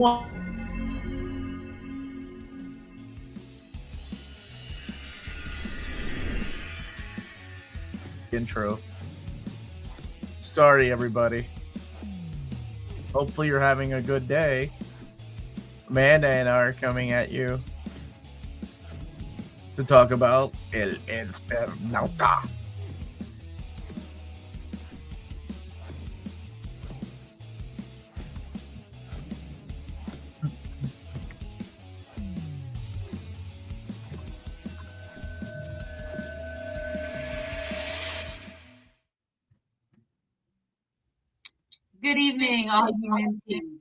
Intro. Sorry, everybody. Hopefully you're having a good day. Amanda and I are coming at you to talk about El Eternauta. Good evening, all you men teams.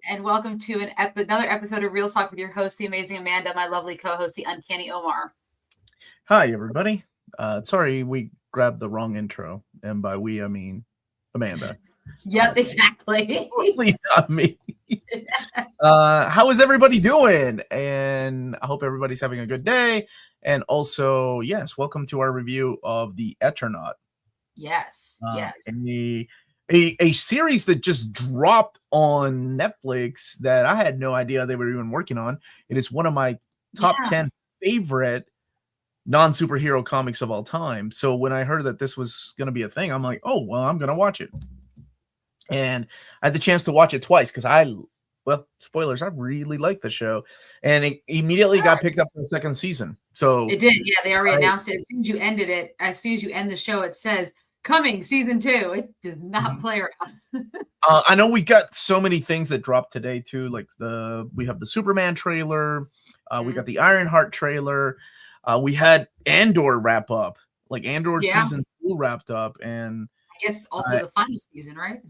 And welcome to another episode of Reelz Talk with your host, the amazing Amanda, my lovely co-host, the Uncanny Omar. Hi, everybody. Sorry we grabbed the wrong intro. And by we, I mean Amanda. Yep, exactly. Please, not me. How is everybody doing? And I hope everybody's having a good day. And also, yes, welcome to our review of the Eternaut. Yes, yes. And a series that just dropped on Netflix that I had no idea they were even working on. It is one of my top 10 favorite non-superhero comics of all time. So when I heard that this was going to be a thing, I'm like, oh, well, I'm going to watch it. And I had the chance to watch it twice because spoilers, I really like the show. And it immediately got picked up for the second season. So it did. Yeah, they already announced it. As soon as you ended it, as soon as you end the show, it says, coming season 2. It does not play around. I know we got so many things that dropped today too. Like we have the Superman trailer. We got the Ironheart trailer. We had Andor wrap up. Like Andor season 2 wrapped up, and I guess also the final season, right?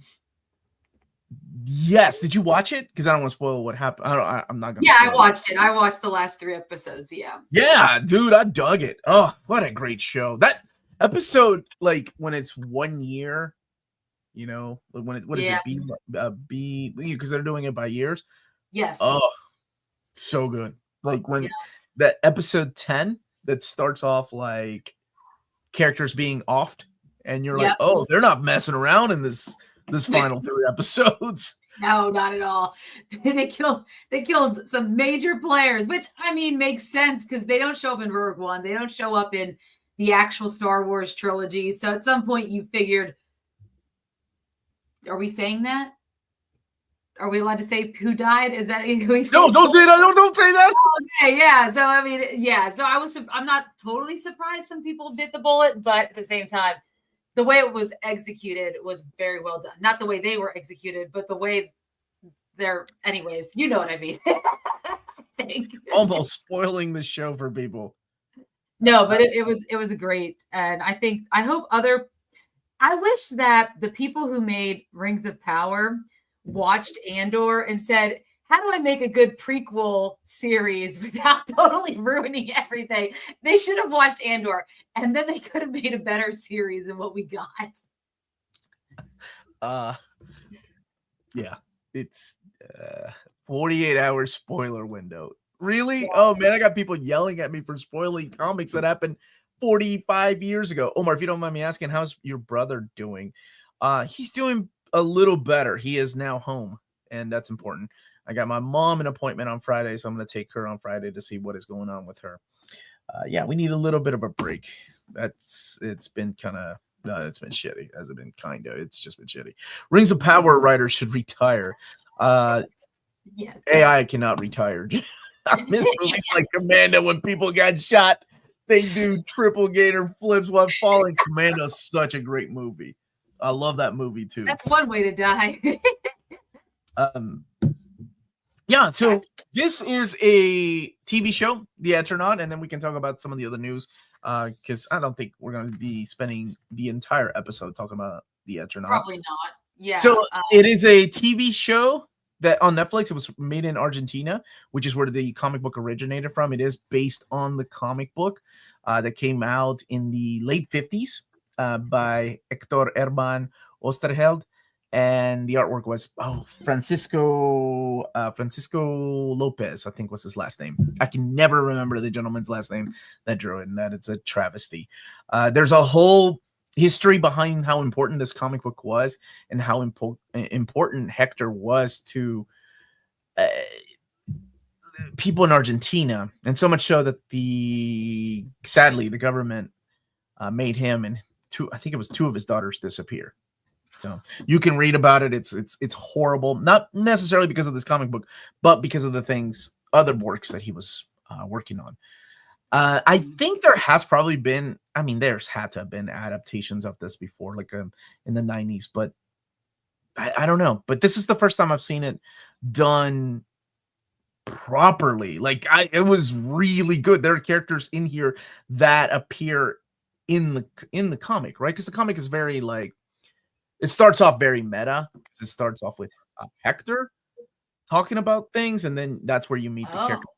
Yes. Did you watch it? Because I don't want to spoil what happened. I'm not gonna. Yeah, I watched it. I watched the last 3 episodes. Yeah. Yeah, dude, I dug it. Oh, what a great show! That episode, like when it's 1 year, you know, when it B because they're doing it by years. Yes. Oh, so good. Like when that episode 10 that starts off like characters being offed, and you're like, oh, they're not messing around in this final 3 episodes. No, not at all. They killed some major players, which I mean makes sense because they don't show up in Rogue One. They don't show up in the actual Star Wars trilogy. So at some point you figured, are we saying that? Are we allowed to say who died? Is that who? No, don't say that. Don't say that. Okay, yeah. So I mean, yeah. So I'm not totally surprised some people bit the bullet, but at the same time, the way it was executed was very well done. Not the way they were executed, but the way they're. Anyways, you know what I mean. Almost spoiling the show for people. No, but it was a great, and I wish that the people who made Rings of Power watched Andor and said, how do I make a good prequel series without totally ruining everything? They should have watched Andor, and then they could have made a better series than what we got. Yeah, it's 48-hour spoiler window. Really? Oh man, I got people yelling at me for spoiling comics that happened 45 years ago. Omar, if you don't mind me asking, how's your brother doing? He's doing a little better. He is now home, and that's important. I got my mom an appointment on Friday, so I'm going to take her on Friday to see what is going on with her. We need a little bit of a break. It's been kind of it's been shitty. Has it been kind of? It's just been shitty. Rings of Power writers should retire. Yes. AI cannot retire. I miss movies like Commando when people got shot. They do triple gator flips while falling. Commando's such a great movie. I love that movie too. That's one way to die. So this is a TV show, The Eternaut, and then we can talk about some of the other news because I don't think we're going to be spending the entire episode talking about The Eternaut. Probably not. Yeah. So it is a TV show that on Netflix. It was made in Argentina, which is where the comic book originated from. It is based on the comic book that came out in the late 50s by Hector Herman Osterheld. And the artwork was Francisco Lopez, I think was his last name. I can never remember the gentleman's last name that drew it, and that it's a travesty. There's a whole history behind how important this comic book was and how important Hector was to people in Argentina, and so much so that sadly the government made him and I think it was two of his daughters disappear. So you can read about it. It's horrible, not necessarily because of this comic book, but because of the other works that he was working on. I think there has probably been, there's had to have been adaptations of this before, like in the 90s, but I don't know. But this is the first time I've seen it done properly. Like it was really good. There are characters in here that appear in the comic, right? Because the comic is very it starts off very meta. It starts off with Hector talking about things, and then that's where you meet the character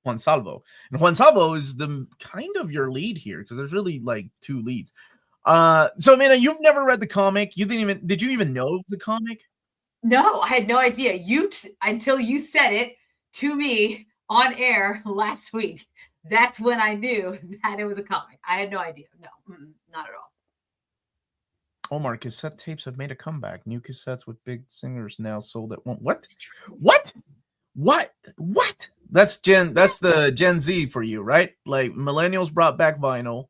Juan Salvo. And Juan Salvo is the kind of your lead here because there's really two leads. So Amanda, you've never read the comic. Did you even know the comic? No, I had no idea. Until you said it to me on air last week. That's when I knew that it was a comic. I had no idea. No, not at all. Omar, cassette tapes have made a comeback. New cassettes with big singers now sold at one. What? That's the Gen Z for you, right? Like millennials brought back vinyl,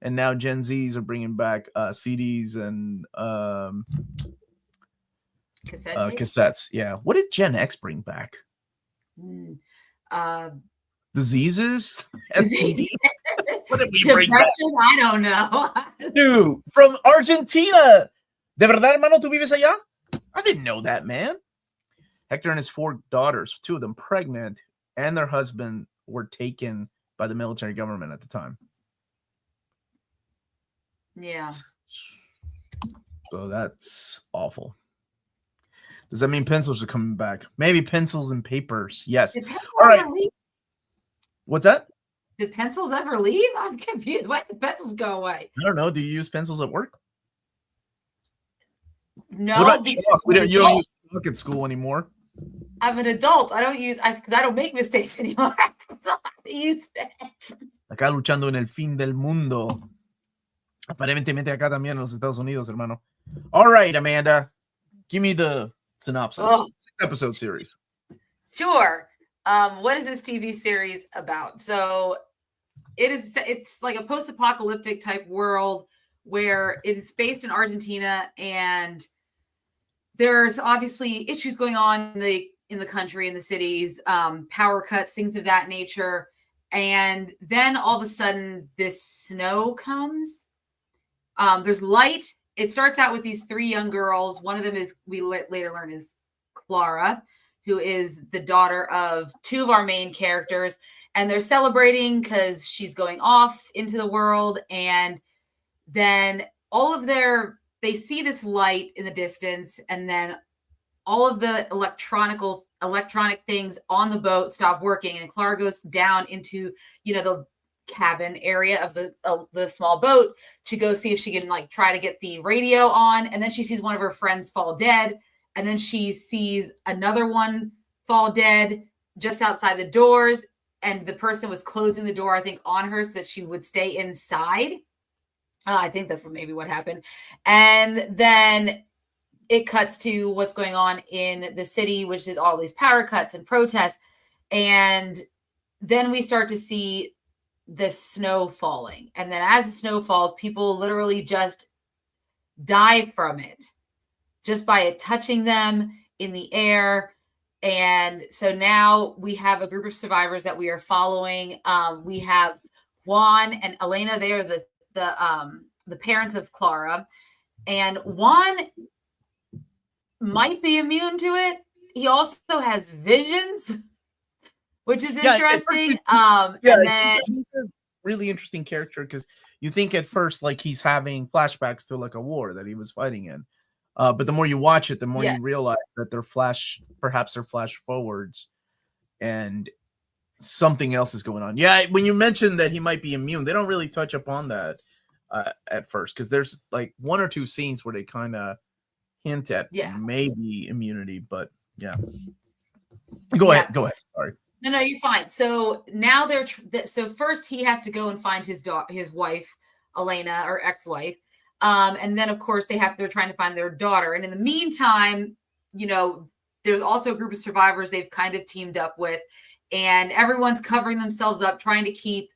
and now Gen Zs are bringing back CDs and cassettes. Yeah. What did Gen X bring back? Diseases? What did we bring back? I don't know. Dude, from Argentina. ¿De verdad, hermano, tú vives allá? I didn't know that, man. Hector and his 4 daughters, 2 of them pregnant, and their husband were taken by the military government at the time. Yeah. So that's awful. Does that mean pencils are coming back? Maybe pencils and papers. Yes. All right. What's that? Did pencils ever leave? I'm confused. Why did pencils go away? I don't know. Do you use pencils at work? No. What about chalk? You don't use chalk at school anymore. I'm an adult. I don't make mistakes anymore. I use Acá luchando en el fin del mundo. Aparentemente acá también en los Estados Unidos, hermano. All right, Amanda. Give me the synopsis. 6-episode series. Sure. What is this TV series about? So it's like a post-apocalyptic type world where it is based in Argentina, and there's obviously issues going on in the country, in the cities, power cuts, things of that nature. And then all of a sudden this snow comes. There's light. It starts out with these 3 young girls. One of them we later learn is Clara, who is the daughter of 2 of our main characters. And they're celebrating because she's going off into the world. And then they see this light in the distance, and then all of the electronic things on the boat stop working, and Clara goes down into, the cabin area of the small boat to go see if she can try to get the radio on. And then she sees one of her friends fall dead, and then she sees another one fall dead just outside the doors, and the person was closing the door, I think, on her so that she would stay inside. I think that's maybe what happened. And then it cuts to what's going on in the city, which is all these power cuts and protests. And then we start to see the snow falling. And then as the snow falls, people literally just die from it just by it touching them in the air. And so now we have a group of survivors that we are following. We have Juan and Elena. They are the parents of Clara, and Juan might be immune to it. He also has visions, which is interesting. And then he's a really interesting character because you think at first he's having flashbacks to a war that he was fighting in, but the more you watch it, the more you realize that they're flash forwards, and something else is going on. Yeah, when you mentioned that he might be immune, they don't really touch upon that at first, because there's 1 or 2 scenes where they kind of hint at maybe immunity, but go ahead. Sorry. No, you're fine. So now so first he has to go and find his wife, Elena, or ex-wife. And then of course they're trying to find their daughter. And in the meantime, there's also a group of survivors they've kind of teamed up with, and everyone's covering themselves up, trying to keep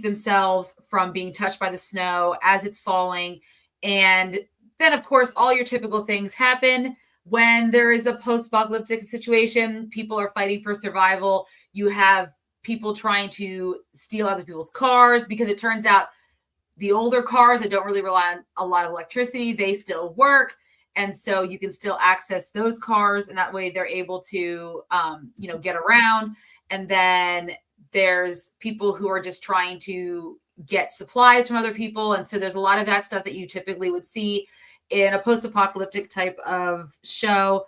themselves from being touched by the snow as it's falling. And then, of course, all your typical things happen. When there is a post-apocalyptic situation, people are fighting for survival. You have people trying to steal other people's cars, because it turns out the older cars that don't really rely on a lot of electricity, they still work. And so you can still access those cars, and that way they're able to, get around. And then there's people who are just trying to get supplies from other people. And so there's a lot of that stuff that you typically would see in a post-apocalyptic type of show.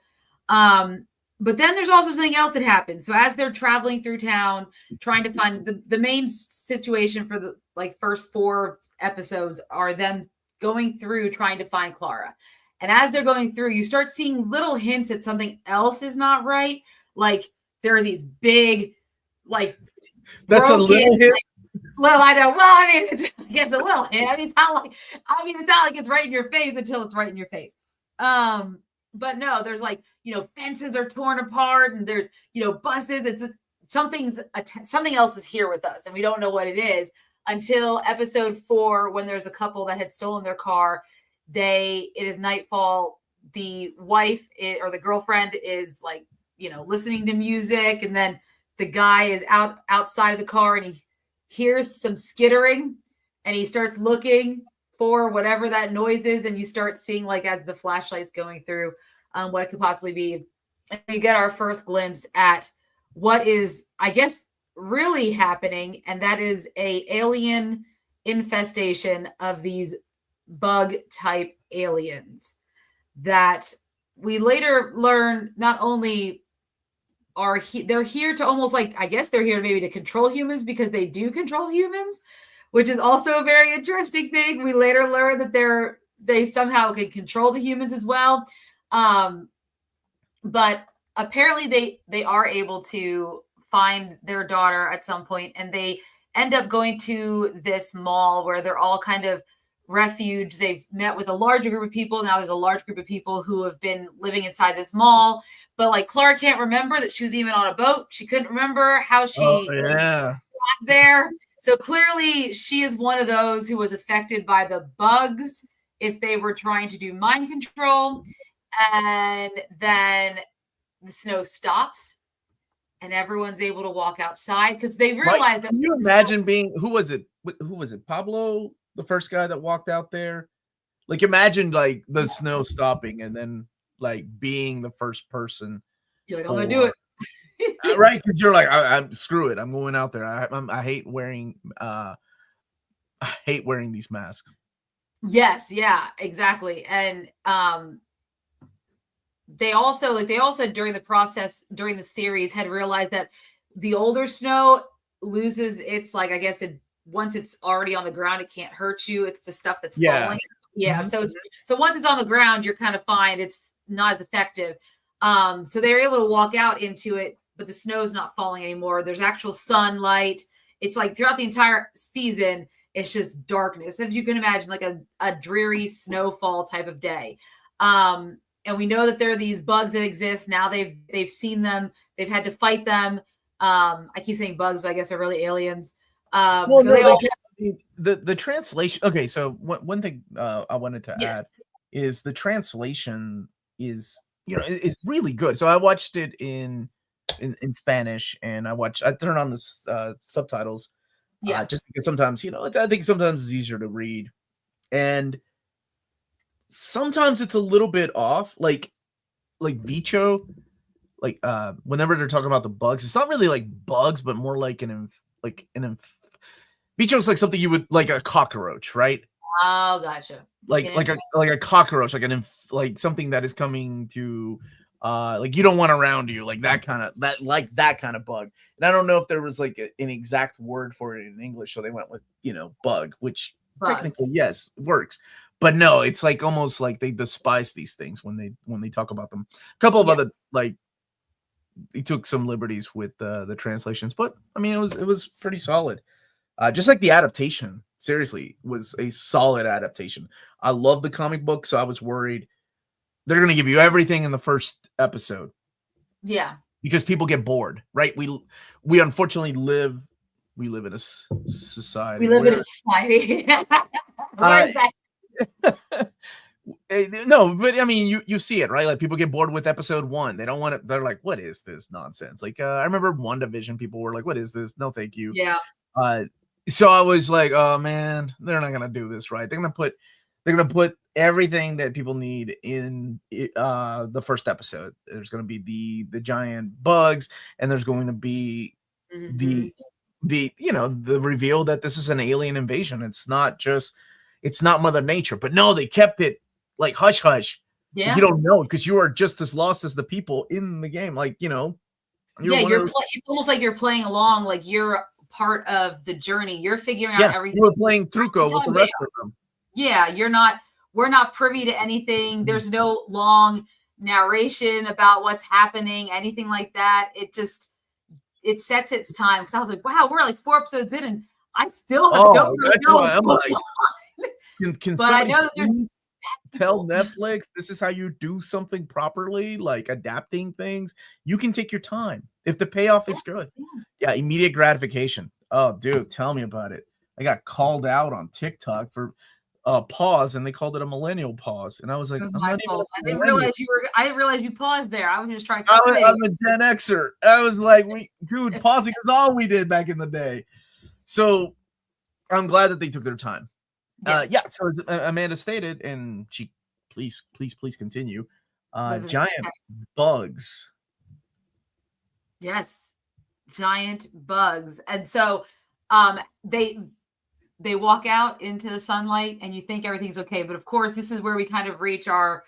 But then there's also something else that happens. So as they're traveling through town, trying to find the main situation for the first 4 episodes are them going through trying to find Clara. And as they're going through, you start seeing little hints that something else is not right. Like there are these big, that's broken, a little hint. Well, I know. Well, I mean, it's a little hint. It's not like it's right in your face until it's right in your face. But no, there's fences are torn apart, and there's buses. It's something else is here with us, and we don't know what it is until episode 4, when there's a couple that had stolen their car. It is nightfall. The wife or the girlfriend is listening to music, and then the guy is outside of the car, and he hears some skittering, and he starts looking for whatever that noise is, and you start seeing as the flashlight's going through what it could possibly be. And we get our first glimpse at what is, I guess, really happening, and that is a alien infestation of these bug type aliens that we later learn not only they're here to almost I guess they're here maybe to control humans, because they do control humans, which is also a very interesting thing. We later learn that they somehow can control the humans as well. But apparently they are able to find their daughter at some point, and they end up going to this mall where they're all kind of refuge. They've met with a larger group of people. Now there's a large group of people who have been living inside this mall. But Clara can't remember that she was even on a boat. She couldn't remember how she got there. So clearly she is one of those who was affected by the bugs if they were trying to do mind control. And then the snow stops and everyone's able to walk outside because they realize that. Can you imagine being, who was it? Pablo, the first guy that walked out there? Imagine the snow stopping and then being the first person. You're I'm going to do it. Right, because you're I'm screw it. I'm going out there. I hate wearing these masks. Yes, yeah, exactly. And they also during the series had realized that the older snow loses its I guess once it's already on the ground, it can't hurt you. It's the stuff that's falling. Yeah. Mm-hmm. So once it's on the ground, you're kind of fine. It's not as effective. So they're able to walk out into it, but the snow's not falling anymore. There's actual sunlight. It's throughout the entire season, it's just darkness. As you can imagine, a dreary snowfall type of day. And we know that there are these bugs that exist. Now they've seen them. They've had to fight them. I keep saying bugs, but I guess they're really aliens. The translation. Okay, so one thing I wanted to add is the translation is is really good. So I watched it in Spanish, and I turn on the subtitles. Just because sometimes I think sometimes it's easier to read, and sometimes it's a little bit off. Like Bicho, whenever they're talking about the bugs, it's not really bugs, but more Bicho's something you would a cockroach, right? Oh, gotcha. A cockroach, something that is coming to you don't want around you, that kind of bug. And I don't know if there was an exact word for it in English, so they went with bug, which technically yes works. But no, it's almost they despise these things when they talk about them. A couple of other he took some liberties with the translations, but I mean it was pretty solid. Just the adaptation, seriously, was a solid adaptation. I love the comic book, so I was worried they're going to give you everything in the first episode. Yeah. because people get bored, right? We unfortunately live in a society. We live in a society. Where's that? No, but I mean, you see it, right? Like people get bored with episode 1. They don't want it. They're like, what is this nonsense? Like, I remember WandaVision, people were like, what is this? No, thank you. Yeah. So I was like, oh man, they're not gonna do this right. They're gonna put everything that people need in the first episode. There's gonna be the giant bugs, and there's going to be the reveal that this is an alien invasion. It's not Mother Nature. But no, they kept it like hush hush. Yeah. You don't know because you are just as lost as the people in the game. Like, it's almost like you're playing along, like you're part of the journey. You're figuring out everything. You were playing Truco with the rest of them. Yeah, we're not privy to anything. There's no long narration about what's happening, anything like that. It sets its time. Because I was like, wow, we're like 4 episodes in and I still don't really know what's going on. Can but I know that tell Netflix this is how you do something properly, like adapting things. You can take your time if the payoff is good. Yeah, immediate gratification. Oh, dude, tell me about it. I got called out on TikTok for pause, and they called it a millennial pause, and I was like, I didn't realize you paused there. I was just trying to. I'm a Gen Xer. I was like, pausing is all we did back in the day. So I'm glad that they took their time. Yes. So as Amanda stated, and she please continue. Giant bugs. Yes, giant bugs, and so they walk out into the sunlight, and you think everything's okay, but of course, this is where we kind of reach our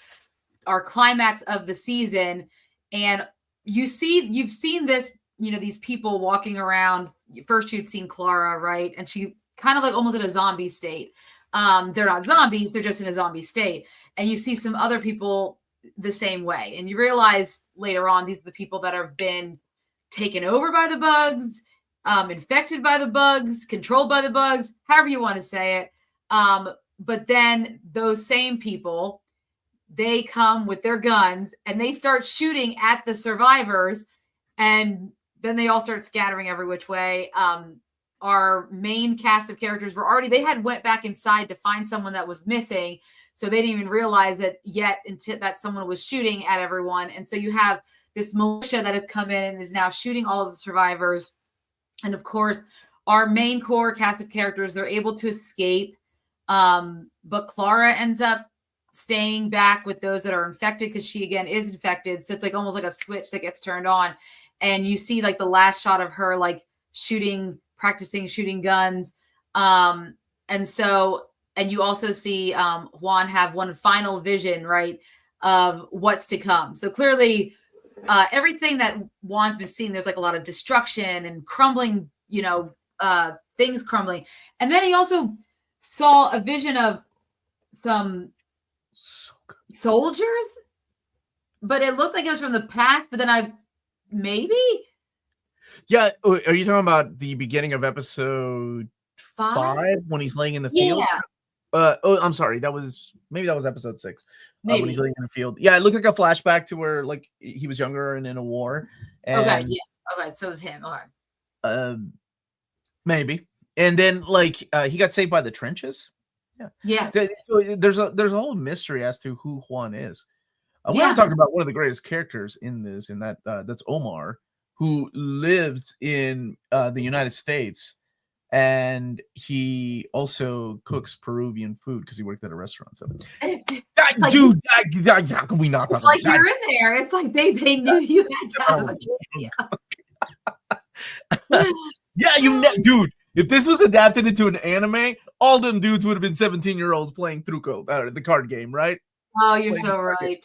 climax of the season, and you've seen this, these people walking around. First, you'd seen Clara, right, and she kind of like almost in a zombie state. They're not zombies, they're just in a zombie state. And you see some other people the same way. And you realize later on, these are the people that have been taken over by the bugs, infected by the bugs, controlled by the bugs, however you want to say it. But then those same people, they come with their guns and they start shooting at the survivors. And then they all start scattering every which way. Our main cast of characters they had went back inside to find someone that was missing. So they didn't even realize it yet until that someone was shooting at everyone. And so you have this militia that has come in and is now shooting all of the survivors. And of course, our main core cast of characters, they're able to escape. But Clara ends up staying back with those that are infected because she, again, is infected. So it's like almost like a switch that gets turned on. And you see like the last shot of her like practicing shooting guns. And you also see Juan have one final vision, right, of what's to come. So clearly everything that Juan's been seeing, there's like a lot of destruction and crumbling, things crumbling. And then he also saw a vision of some soldiers, but it looked like it was from the past, but then maybe. Yeah, are you talking about the beginning of episode 5 when he's laying in the field? Yeah. I'm sorry. That was episode 6. When he's laying in the field. Yeah, it looked like a flashback to where like he was younger and in a war. And, okay. Yes. Okay. So it was him. Okay. Maybe. And then like he got saved by the trenches. Yeah. Yeah. So there's a whole mystery as to who Juan is. I want to talk about one of the greatest characters in this, and that's Omar, who lives in the United States, and he also cooks Peruvian food because he worked at a restaurant. So, dude, how can we not? It's like you're in there. It's like they knew you had to have a cameo. Yeah, dude. If this was adapted into an anime, all them dudes would have been 17-year-olds playing Truco, the card game, right? Oh, you're so right.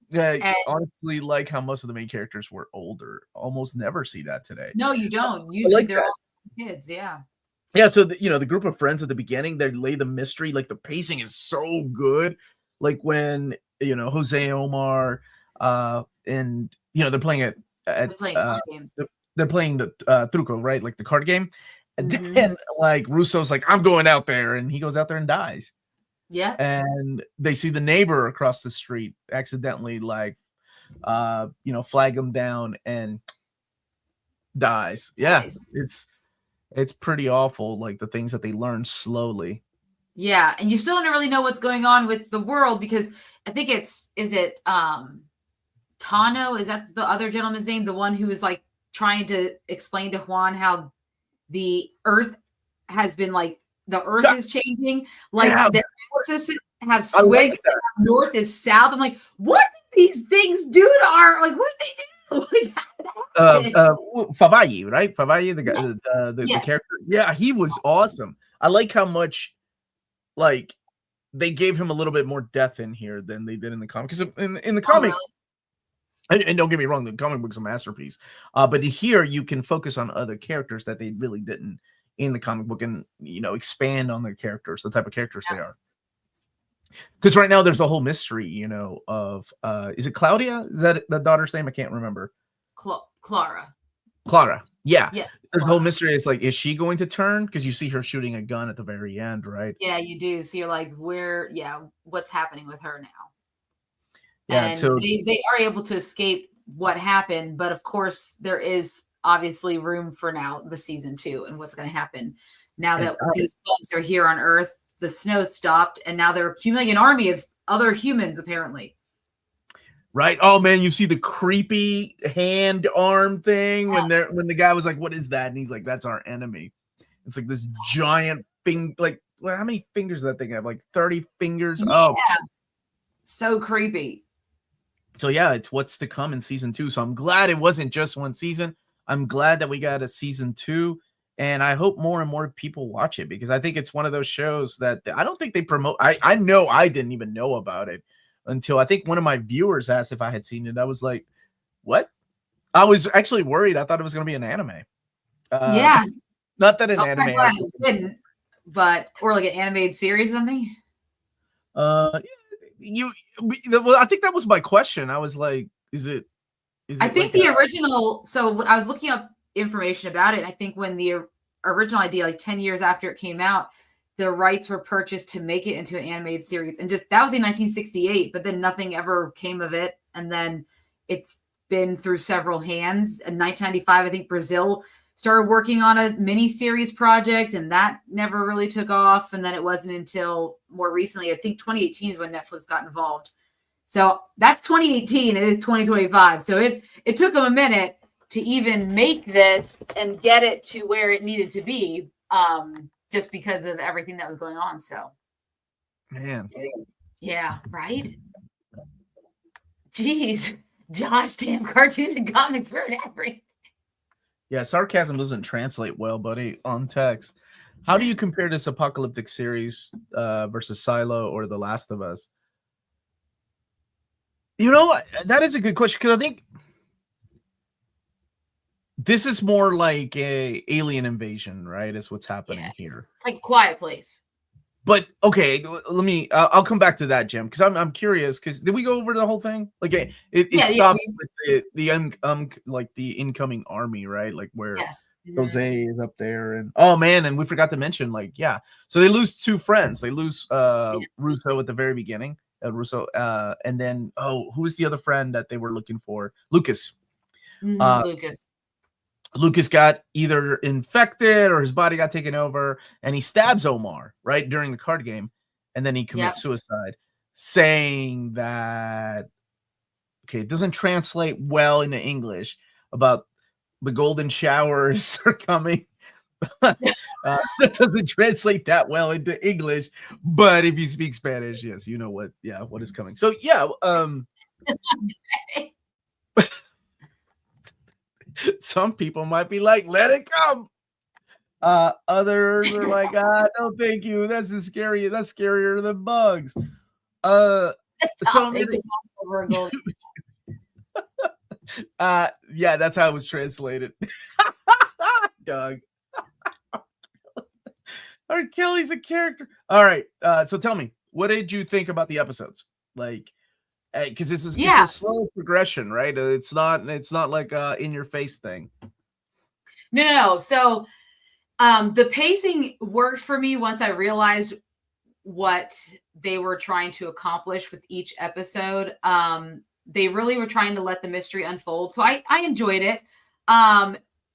Yeah, honestly, like how most of the main characters were older. Almost never see that today. No, you don't. Usually they're all kids, yeah. Yeah, so the group of friends at the beginning, they lay the mystery, like the pacing is so good. Like when Jose, Omar, and they're playing they're playing the Truco, right? Like the card game. And then like Russo's like, I'm going out there, and he goes out there and dies. Yeah. And they see the neighbor across the street accidentally like flag him down and dies. Yeah, it's pretty awful, like the things that they learn slowly. Yeah, and you still don't really know what's going on with the world because I think is it Tano? Is that the other gentleman's name? The one who is like trying to explain to Juan how the Earth has been like the Earth is changing, like the axis have switched. Like north is south. I'm like, what do these things do to our like? What do they do? Favalle, right? Favalle, the guy, the character. Yeah, he was awesome. I like how much like they gave him a little bit more depth in here than they did in the comic. Because in the comic, and don't get me wrong, the comic book's a masterpiece. But here you can focus on other characters that they really didn't in the comic book, and expand on their characters, the type of characters they are. Because right now there's a whole mystery, of is it Claudia? Is that the daughter's name? I can't remember. Clara. Yeah. Yes. There's a whole mystery. It's like, is she going to turn? Because you see her shooting a gun at the very end, right? Yeah, you do. So you're like, what's happening with her now? Yeah. And so they are able to escape what happened, but of course there is obviously room for now the season 2 and what's going to happen now that these bugs are here on Earth. The snow stopped, and now they're accumulating an army of other humans, apparently. Right. Oh man, you see the creepy hand arm thing when the guy was like, "What is that?" And he's like, "That's our enemy." It's like this giant thing. Like, how many fingers does that thing have? Like 30 fingers. Yeah. Oh, so creepy. So yeah, it's what's to come in season 2. So I'm glad it wasn't just one season. I'm glad that we got a season 2. And I hope more and more people watch it, because I think it's one of those shows that I don't think they promote. I know I didn't even know about it until I think one of my viewers asked if I had seen it. I was like, what? I was actually worried. I thought it was going to be an anime. Yeah. Not that an anime. Didn't, but, or like an animated series or something. I think that was my question. I was like, is it I think like the original, so when I was looking up information about it, I think when the original idea, like 10 years after it came out, the rights were purchased to make it into an animated series. And just that was in 1968, but then nothing ever came of it. And then it's been through several hands. In 1995, I think Brazil started working on a mini series project, and that never really took off. And then it wasn't until more recently, I think 2018 is when Netflix got involved. So that's 2018. It is 2025. So it took them a minute to even make this and get it to where it needed to be, just because of everything that was going on. So, man, yeah, right. Jeez, Josh, damn cartoons and comics for everything. Yeah, sarcasm doesn't translate well, buddy, on text. How do you compare this apocalyptic series versus Silo or The Last of Us? That is a good question, because I think this is more like a alien invasion, right? Is what's happening here. It's like a Quiet Place. But okay, let me. I'll come back to that, Jim, because I'm curious. Because did we go over the whole thing? Like it stopped with the incoming army, right? Like where Jose is up there, and and we forgot to mention, so they lose 2 friends. They lose Russo at the very beginning, and then who's the other friend that they were looking for? Lucas. Lucas got either infected or his body got taken over, and he stabs Omar right during the card game, and then he commits suicide, saying that it doesn't translate well into English about the golden showers are coming. That doesn't translate that well into English, but if you speak Spanish, yes, you know what is coming. So some people might be like, let it come. Others are like, no, thank you. That's scarier than bugs. That's how it was translated. Doug. R. Kelly's a character. All right. So tell me, what did you think about the episodes? Like, because it's a slow progression, right? It's not like in your face thing. No. So the pacing worked for me once I realized what they were trying to accomplish with each episode. they really were trying to let the mystery unfold. So I enjoyed it.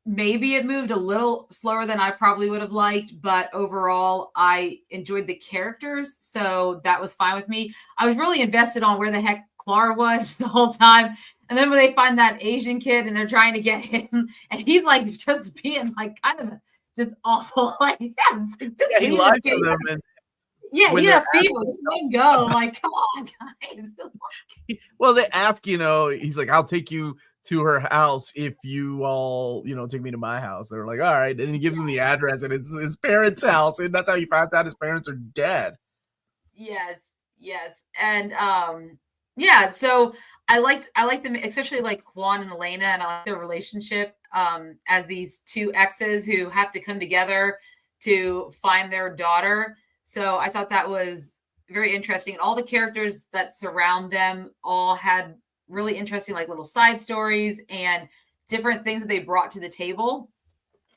Maybe it moved a little slower than I probably would have liked, but overall, I enjoyed the characters. So that was fine with me. I was really invested on where the heck Clara was the whole time. And then when they find that Asian kid and they're trying to get him, and he's like just being like kind of just awful. Like, just he lies to them. And yeah, fever. Just let him go. Like, come on, guys. Well, they ask, he's like, I'll take you to her house if you all, take me to my house. They're like, all right. And he gives him the address, and it's his parents' house. And that's how he finds out his parents are dead. Yes. And yeah, so I liked them, especially like Juan and Elena, and I like their relationship as these two exes who have to come together to find their daughter. So I thought that was very interesting. And all the characters that surround them all had really interesting, like little side stories and different things that they brought to the table.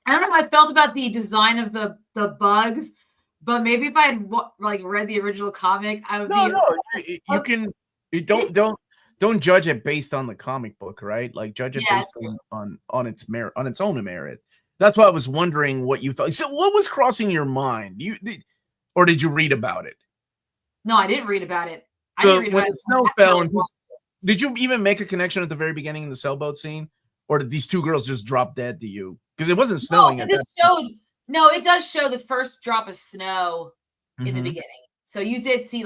I don't know how I felt about the design of the bugs, but maybe if I had read the original comic, I would you can don't judge it based on the comic book, right? Like judge it based on its merit, on its own merit. That's why I was wondering what you thought. So what was crossing your mind? Or did you read about it? No, I didn't read about it. So when the snow fell, did you even make a connection at the very beginning in the sailboat scene? Or did these two girls just drop dead to you? Because it wasn't snowing. No, it does show the first drop of snow in the beginning. So you did see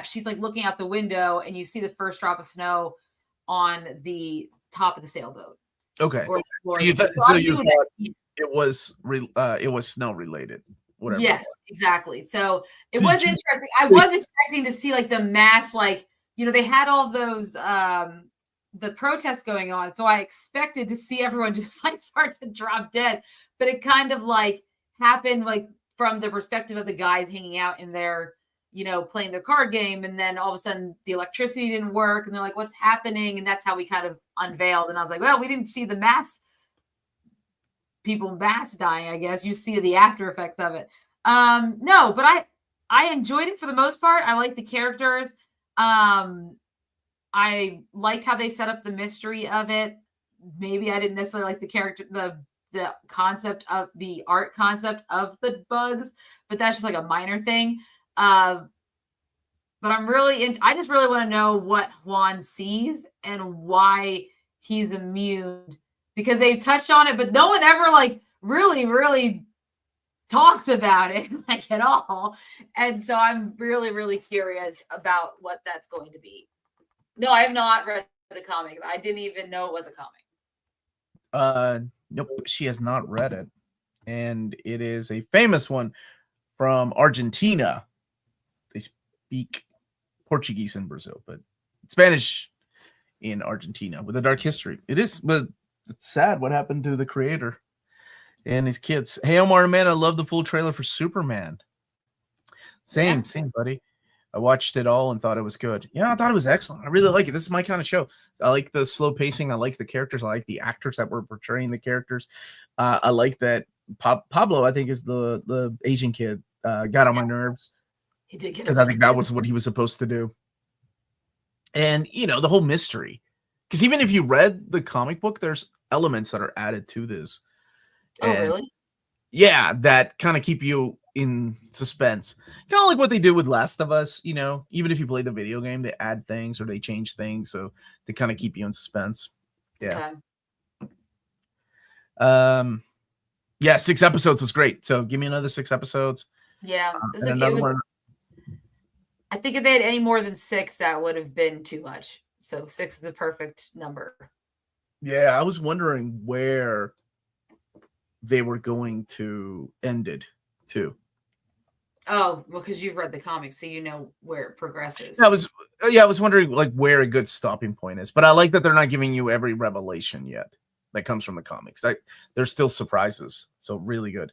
she's like looking out the window and you see the first drop of snow on the top of the sailboat. Okay. So you thought it was snow related. Whatever. Yes, exactly. So it was interesting. I was expecting to see like the mass, they had all those the protests going on. So I expected to see everyone just like start to drop dead. But it kind of like happened like from the perspective of the guys hanging out in their, playing their card game. And then all of a sudden the electricity didn't work. And they're like, what's happening? And that's how we kind of unveiled. And I was like, well, we didn't see the people mass dying, I guess. You see the after effects of it. No, but I enjoyed it for the most part. I liked the characters. I liked how they set up the mystery of it. Maybe I didn't necessarily like the character, the concept of the art concept of the bugs, but that's just like a minor thing. But I just really want to know what Juan sees and why he's immune, because they've touched on it, but no one ever really talks about it at all. And so I'm really, really curious about what that's going to be. No, I have not read the comics. I didn't even know it was a comic. Nope, she has not read it. And it is a famous one from Argentina. They speak Portuguese in Brazil, but Spanish in Argentina with a dark history. It is, but it's sad what happened to the creator and his kids. Hey, Omar, man, I love the full trailer for Superman. Same, buddy. I watched it all and thought it was good. Yeah, I thought it was excellent. I really like it. This is my kind of show. I like the slow pacing. I like the characters. I like the actors that were portraying the characters. I like that Pablo, I think, is the Asian kid. Got on my nerves. He did get, because I think that was what he was supposed to do. And, the whole mystery. Because even if you read the comic book, there's elements that are added to this. Oh, really? Yeah, that kind of keep you in suspense. Kind of like what they did with Last of Us, even if you play the video game, they add things or they change things so to kind of keep you in suspense. Yeah. Okay. Yeah, 6 episodes was great. So give me another 6 episodes. Yeah. One. I think if they had any more than 6, that would have been too much. So 6 is the perfect number. Yeah, I was wondering where they were going to end it too. Oh, well, because you've read the comics, so you know where it progresses. I was wondering where a good stopping point is, but I like that they're not giving you every revelation yet that comes from the comics. That there's still surprises, so really good.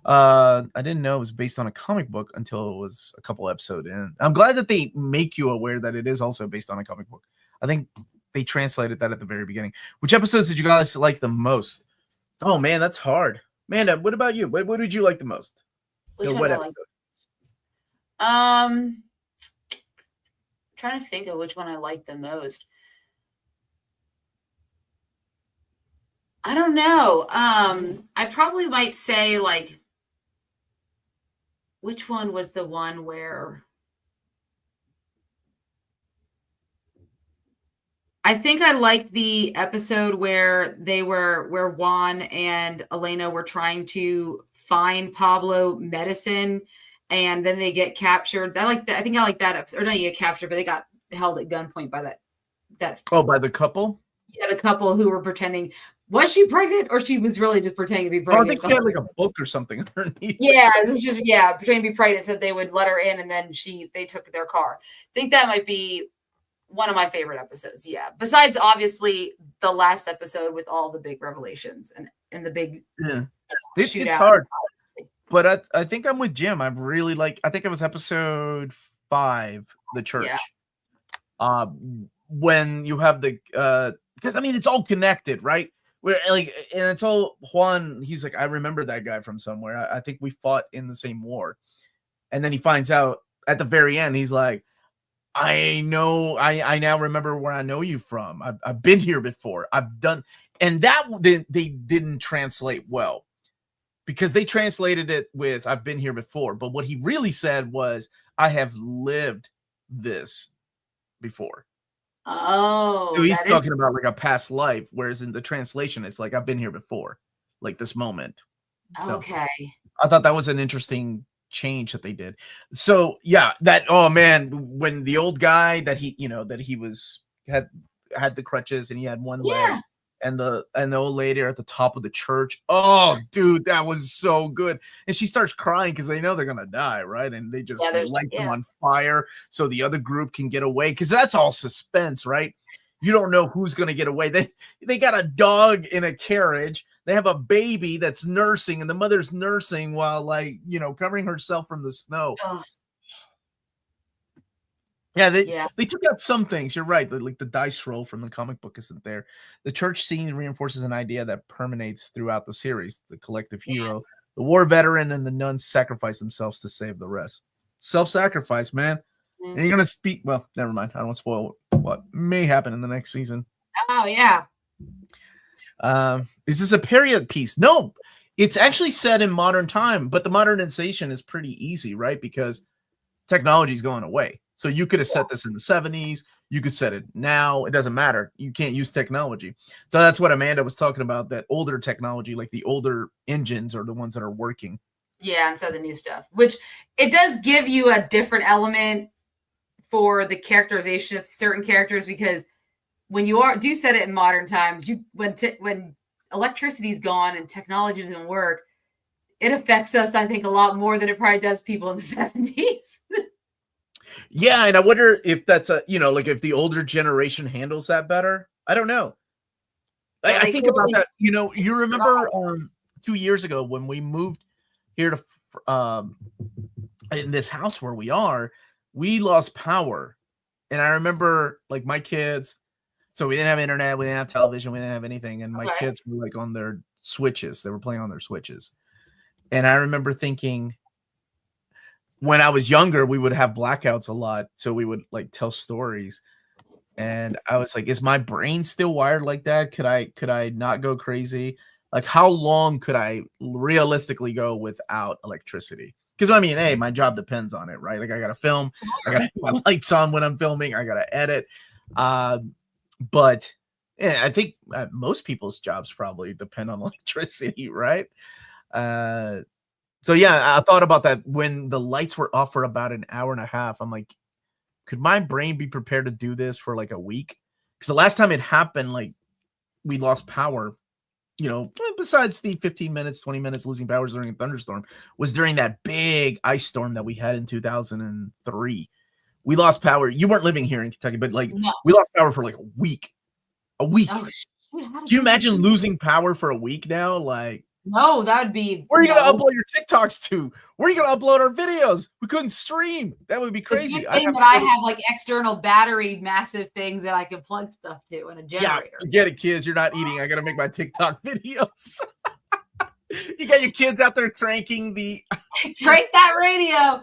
I didn't know it was based on a comic book until it was a couple episodes in. I'm glad that they make you aware that it is also based on a comic book. I think they translated that at the very beginning. Which episodes did you guys like the most? Oh man, that's hard. Amanda, what about you? What did you like the most? What episode? Trying to think of which one I liked the most. I don't know. I probably might say like, which one was the one where I think I liked the episode where where Juan and Elena were trying to find Pablo medicine, and then they get captured. I like that. I think I like that episode. Or not get captured, but they got held at gunpoint by that. Oh, by the couple? Yeah, the couple who were pretending. Was she pregnant, or she was really just pretending to be Oh, I pregnant? think she had like a book or something underneath. Yeah, this is just pretending to be pregnant, so they would let her in, and then they took their car. I think that might be one of my favorite episodes. Yeah, besides obviously the last episode with all the big revelations and the big It's hard, but I think I'm with Jim. I really like. I think it was episode 5, the church. Yeah. When you have the because I mean it's all connected, right? Where like, and it's all Juan. He's like, I remember that guy from somewhere. I think we fought in the same war, and then he finds out at the very end. He's like, I know. I now remember where I know you from. I've been here before. I've done, and that they didn't translate well because they translated it with I've been here before. But what he really said was I have lived this before. Oh, so he's talking about like a past life, whereas in the translation, it's like I've been here before, like this moment. Okay. So I thought that was an interesting change that they did. So yeah, that oh man, when the old guy that he was had the crutches and he had one leg, and the old lady at the top of the church. Oh, dude, that was so good. And she starts crying because they know they're gonna die, right? And they just light them on fire so the other group can get away, because that's all suspense, right? You don't know who's gonna get away. They got a dog in a carriage. They have a baby that's nursing, and the mother's nursing while covering herself from the snow. Oh. Yeah, they took out some things. You're right. Like the dice roll from the comic book isn't there. The church scene reinforces an idea that permeates throughout the series. The collective hero, the war veteran, and the nuns sacrifice themselves to save the rest. Self-sacrifice, man. Mm-hmm. And you're going to speak. Well, never mind. I don't want to spoil what may happen in the next season. Oh, yeah. Is this a period piece? No, it's actually set in modern time, but the modernization is pretty easy, right? Because technology is going away. So you could have set this in the 70s. You could set it now. It doesn't matter. You can't use technology. So that's what Amanda was talking about, that older technology, like the older engines are the ones that are working. Yeah, instead of the new stuff, which it does give you a different element for the characterization of certain characters, because when you do set it in modern times, when electricity's gone and technology doesn't work, it affects us, I think, a lot more than it probably does people in the 70s. Yeah, and I wonder if that's if the older generation handles that better. I don't know. I think about that. You remember 2 years ago when we moved here to in this house where we are, we lost power, and I remember like my kids. So we didn't have internet, we didn't have television, we didn't have anything, and my kids were like on their Switches. They were playing on their Switches, and I remember thinking, when I was younger, we would have blackouts a lot, so we would like tell stories, and I was like, is my brain still wired like that? Could I not go crazy? Like, how long could I realistically go without electricity? Because I mean, hey, my job depends on it, right? Like, I gotta film, I gotta have my lights on when I'm filming, I gotta edit, but yeah, I think most people's jobs probably depend on electricity, right? So yeah, I thought about that when the lights were off for about an hour and a half. I'm like, could my brain be prepared to do this for like a week? Because the last time it happened, like we lost power, besides the 15 minutes, 20 minutes losing power during a thunderstorm, was during that big ice storm that we had in 2003. We lost power. You weren't living here in Kentucky, but like we lost power for like a week. Oh, can you imagine losing power for a week now? Like, no, that would be. Where are you going to upload your TikToks to? Where are you going to upload our videos? We couldn't stream. That would be crazy. I have like external battery, massive things that I can plug stuff to and a generator. Yeah, get it, kids. You're not eating. I got to make my TikTok videos. You got your kids out there cranking the. Crank that radio.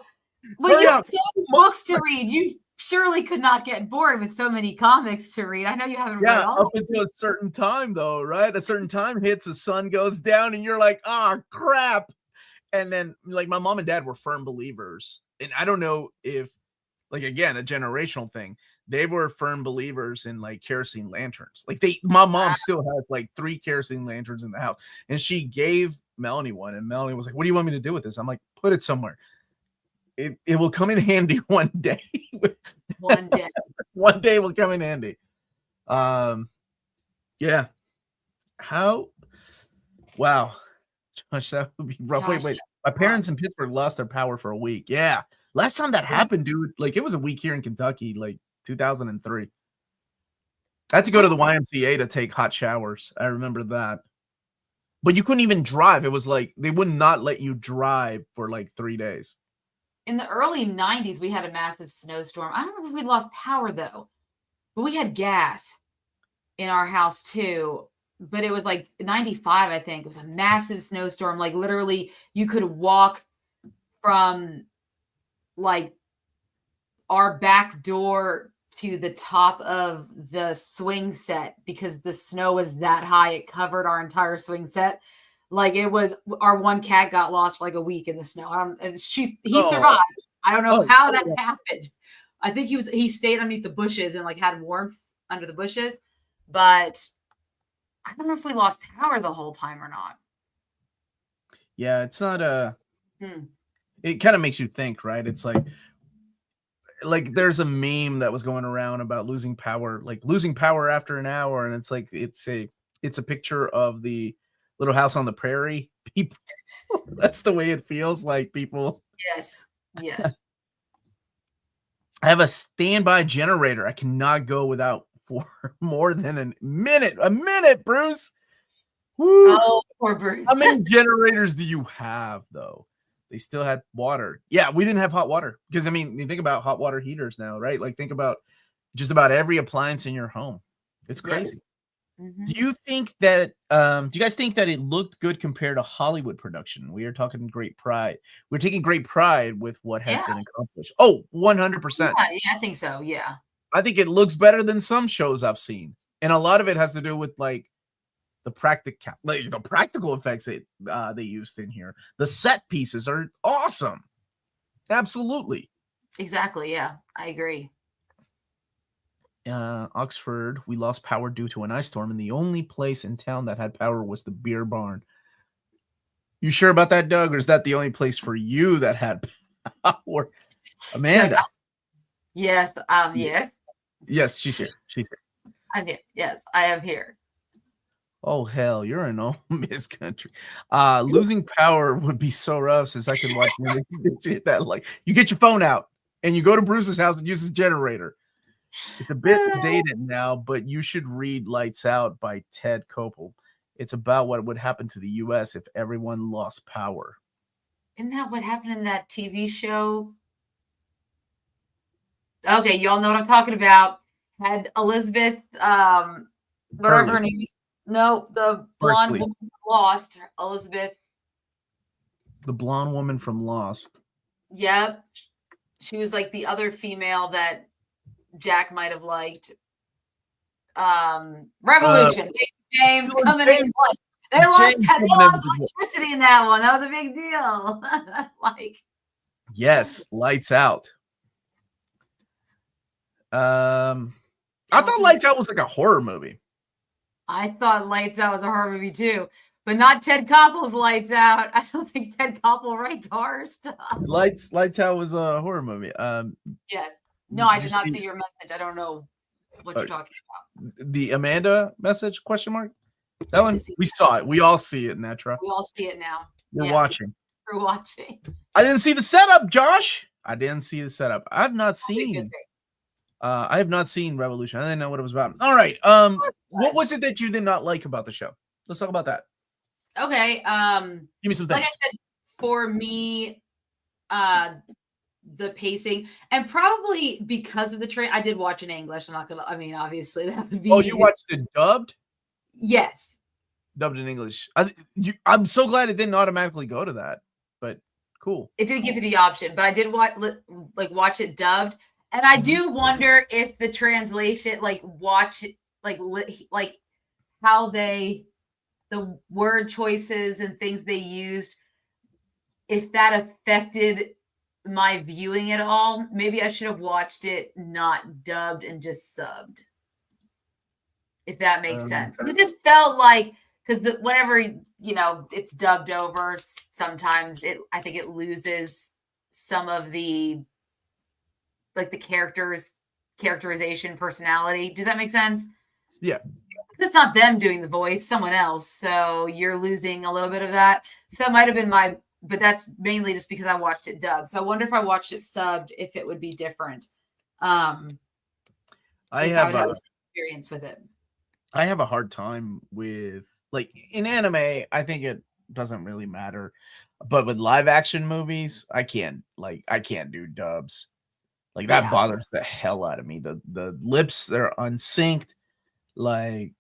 Well, you have so many books to read. You surely could not get bored with so many comics to read. I know you haven't read all up until a certain time, though, right? A certain time hits, the sun goes down, and you're like, "Ah, crap!" And then, like, my mom and dad were firm believers, and I don't know if, like, again, a generational thing. They were firm believers in like kerosene lanterns. Like my mom still has like 3 kerosene lanterns in the house, and she gave Melanie one, and Melanie was like, "What do you want me to do with this?" I'm like, "Put it somewhere. It will come in handy one day." One day. One day it will come in handy. Yeah. How? Wow. Josh, that would be rough. Wait. My parents in Pittsburgh lost their power for a week. Yeah. Last time that happened, dude, like it was a week here in Kentucky, like 2003. I had to go to the YMCA to take hot showers. I remember that. But you couldn't even drive. It was like they would not let you drive for like 3 days. In the early 90s, we had a massive snowstorm. I don't know if we lost power though, but we had gas in our house too. But it was like 95, I think. It was a massive snowstorm. Like literally, you could walk from like our back door to the top of the swing set because the snow was that high. It covered our entire swing set. Like it was, our one cat got lost for like a week in the snow. He survived. I don't know how that happened. I think he stayed underneath the bushes and like had warmth under the bushes, but I don't know if we lost power the whole time or not. Yeah, it's not it kind of makes you think, right? It's like there's a meme that was going around about losing power after an hour, and it's like it's a picture of the Little House on the Prairie. People, that's the way it feels like, people. Yes. I have a standby generator. I cannot go without for more than a minute. A minute, Bruce. Woo. Oh, poor Bruce. How many generators do you have, though? They still had water. Yeah, we didn't have hot water because, I mean, you think about hot water heaters now, right? Like, think about just about every appliance in your home. It's crazy. Yes. Mm-hmm. Do you think that, do you guys think that it looked good compared to Hollywood production? We are talking great pride. We're taking great pride with what has been accomplished. Oh, 100%. Yeah, I think so. Yeah. I think it looks better than some shows I've seen. And a lot of it has to do with like the practical effects they used in here. The set pieces are awesome. Absolutely. Exactly. Yeah, I agree. Oxford, we lost power due to an ice storm, and the only place in town that had power was the beer barn. You sure about that, Doug, or is that the only place for you that had power? Amanda. Yes. Yes. Yes, she's here. I'm here. Yes, I am here. Oh, hell, you're in Ole Miss country. Losing power would be so rough since I can watch that. Like, you get your phone out and you go to Bruce's house and use his generator. It's a bit dated now, but you should read Lights Out by Ted Koppel. It's about what would happen to the U.S. if everyone lost power. Isn't that what happened in that TV show? Okay, y'all know what I'm talking about. Had Elizabeth, whatever her name is. No, the blonde woman from Lost. Elizabeth. The blonde woman from Lost. Yep. She was like the other female that Jack might have liked. Revolution. James coming in. They lost electricity in that one. That was a big deal. Yes, Lights Out. I thought Lights Out was like a horror movie. I thought Lights Out was a horror movie too, but not Ted Koppel's Lights Out. I don't think Ted Koppel writes horror stuff. Lights Out was a horror movie. Yes. No, I did not see your message. I don't know what you're talking about. The Amanda message, question mark? That one, we saw it. We all see it, Netra. We all see it now. We're watching. We're watching. I didn't see the setup, Josh. I didn't see the setup. I have not seen Revolution. I didn't know what it was about. All right. What was it that you did not like about the show? Let's talk about that. Okay. Give me some things. Like I said, for me, the pacing, and probably because of the train, I did watch in English. Obviously that would be easy. You watched it dubbed? Yes. Dubbed in English. I'm so glad it didn't automatically go to that, but cool. It did give you the option, but I did watch it dubbed. And I do wonder if the translation, like how the word choices and things they used, if that affected my viewing at all. Maybe I should have watched it not dubbed and just subbed. If that makes sense. It just felt like, because whenever, it's dubbed over, sometimes I think it loses some of the, like, the characterization, personality. Does that make sense? Yeah. It's not them doing the voice, someone else. So you're losing a little bit of that. So that might have been but that's mainly just because I watched it dubbed. So I wonder if I watched it subbed, if it would be different. I have an experience with it. I have a hard time with, like, in anime, I think it doesn't really matter. But with live action movies, I can't do dubs. Like, that bothers the hell out of me. The lips, they're unsynced. Like,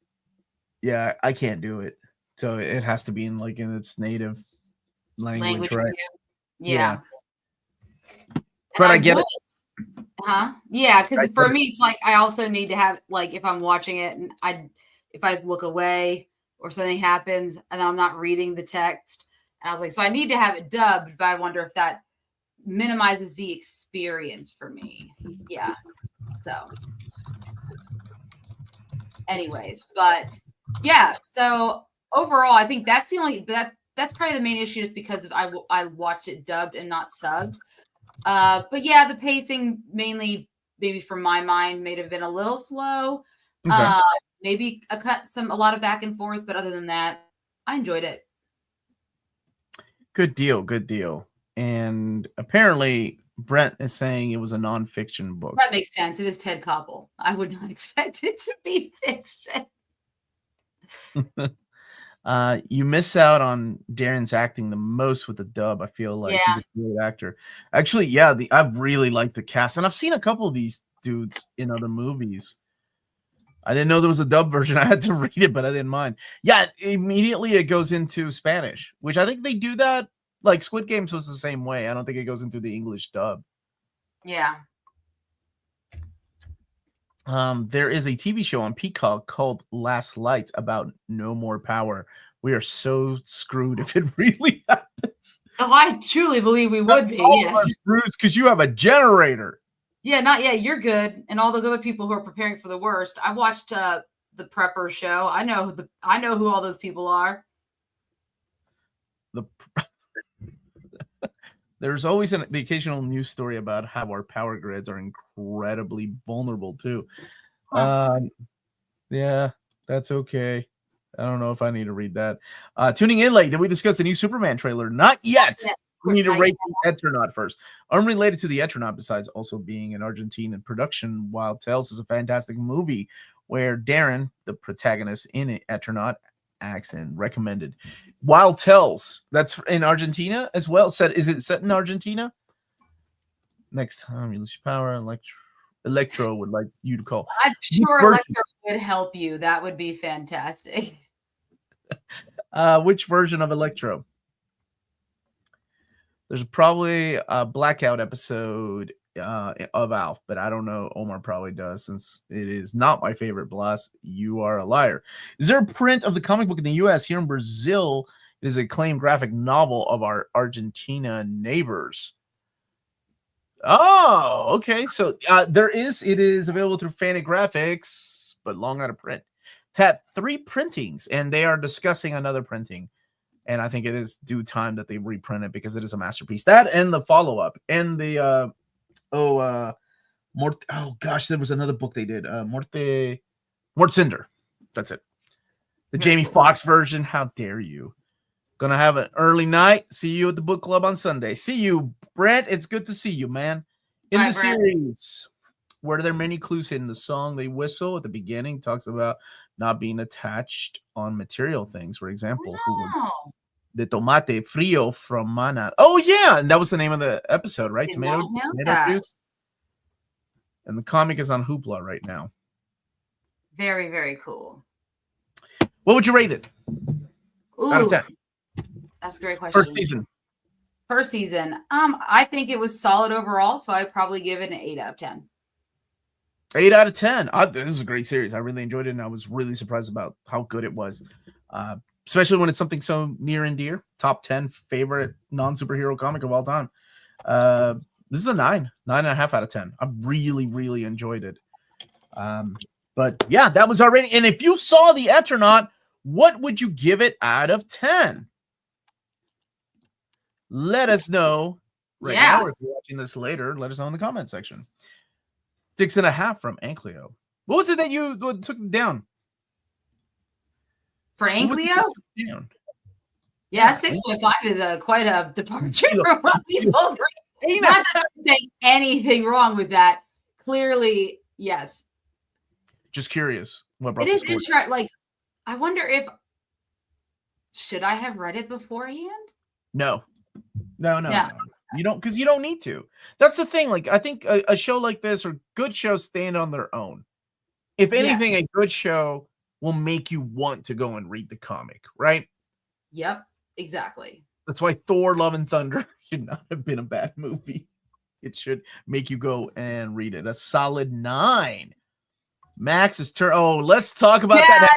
yeah, I can't do it. So it has to be in its native language, right? Yeah. But I get it. Yeah, because for me, it's like I also need to have, like, if I'm watching it and if I look away or something happens and I'm not reading the text, and I was like, so I need to have it dubbed, but I wonder if that minimizes the experience for me. Yeah. So anyways, but yeah, so overall, I think that's that's probably the main issue, just because I watched it dubbed and not subbed. But yeah, the pacing mainly, maybe from my mind, may have been a little slow. Okay. Maybe a lot of back and forth, but other than that, I enjoyed it. Good deal. And apparently Brent is saying it was a nonfiction book. That makes sense. It is Ted Koppel. I would not expect it to be fiction. You miss out on Darren's acting the most with the dub. I feel like he's a great actor. Actually, I really like the cast, and I've seen a couple of these dudes in other movies. I didn't know there was a dub version. I had to read it, but I didn't mind. Yeah, immediately it goes into Spanish, which I think they do that. Like, Squid Games was the same way. I don't think it goes into the English dub. Yeah. There is a TV show on Peacock called Last Lights about no more power. We are so screwed if it really happens. Oh, I truly believe we would be. Yes. Because you have a generator. Yeah, not yet. You're good. And all those other people who are preparing for the worst. I watched the Prepper show. I know who all those people are. There's always the occasional news story about how our power grids are incredibly vulnerable too. Yeah, that's okay. I don't know if I need to read that. Tuning in late, did we discuss the new Superman trailer? Not yet. We need to rate the Eternaut first. Unrelated to the Eternaut, besides also being an Argentine production, Wild Tales is a fantastic movie where Darren, the protagonist in Eternaut, acts in. Recommended. Wild Tales, that's in Argentina as well. Is it set in Argentina? Next time you lose your power, Electro would like you to call. I'm sure Electro would help you. That would be fantastic. Which version of Electro? There's probably a Blackout episode of Alf, but I don't know. Omar probably does, since it is not my favorite. Blas, you are a liar. Is there a print of the comic book in the U.S.? Here in Brazil, it is a acclaimed graphic novel of our Argentina neighbors. Oh, okay. So it is available through Fantagraphics, but long out of print. It's had 3 printings, and they are discussing another printing. And I think it is due time that they reprint it, because it is a masterpiece. That and the follow-up and the there was another book they did. Mortcinder. That's it. The Jamie Foxx version. How dare you? Gonna have an early night. See you at the book club on Sunday. See you, Brent. It's good to see you, man. In the series, were there many clues hidden? The song they whistle at the beginning talks about not being attached on material things. For example, the tomate frio from Mana. Oh yeah, and that was the name of the episode, right? Tomato juice. And the comic is on Hoopla right now. Very, very cool. What would you rate it? Out of 10. That's a great question. First season. I think it was solid overall, so I'd probably give it an 8 out of 10. 8 out of 10. This is a great series. I really enjoyed it, and I was really surprised about how good it was. Especially when it's something so near and dear. Top 10 favorite non-superhero comic of all time. This is a 9.5 out of 10. I really, really enjoyed it. But yeah, that was our rating. And if you saw the Eternaut, what would you give it out of 10? Let us know now, or if you're watching this later, let us know in the comment section. 6.5 from Ankleo. What was it that you took down? For Ankleo? Yeah, 6.5 is quite a departure from what people bring. Not that I'm saying anything wrong with that. Clearly, yes. Just curious. What brought it is interesting. Like, I wonder if should I have read it beforehand? No. You don't, because you don't need to. That's the thing. Like, I think a show like this or good shows stand on their own. If anything, a good show will make you want to go and read the comic, right? Yep, exactly. That's why Thor: Love and Thunder should not have been a bad movie. It should make you go and read it. A solid 9. Max's turn. Oh, let's talk about that.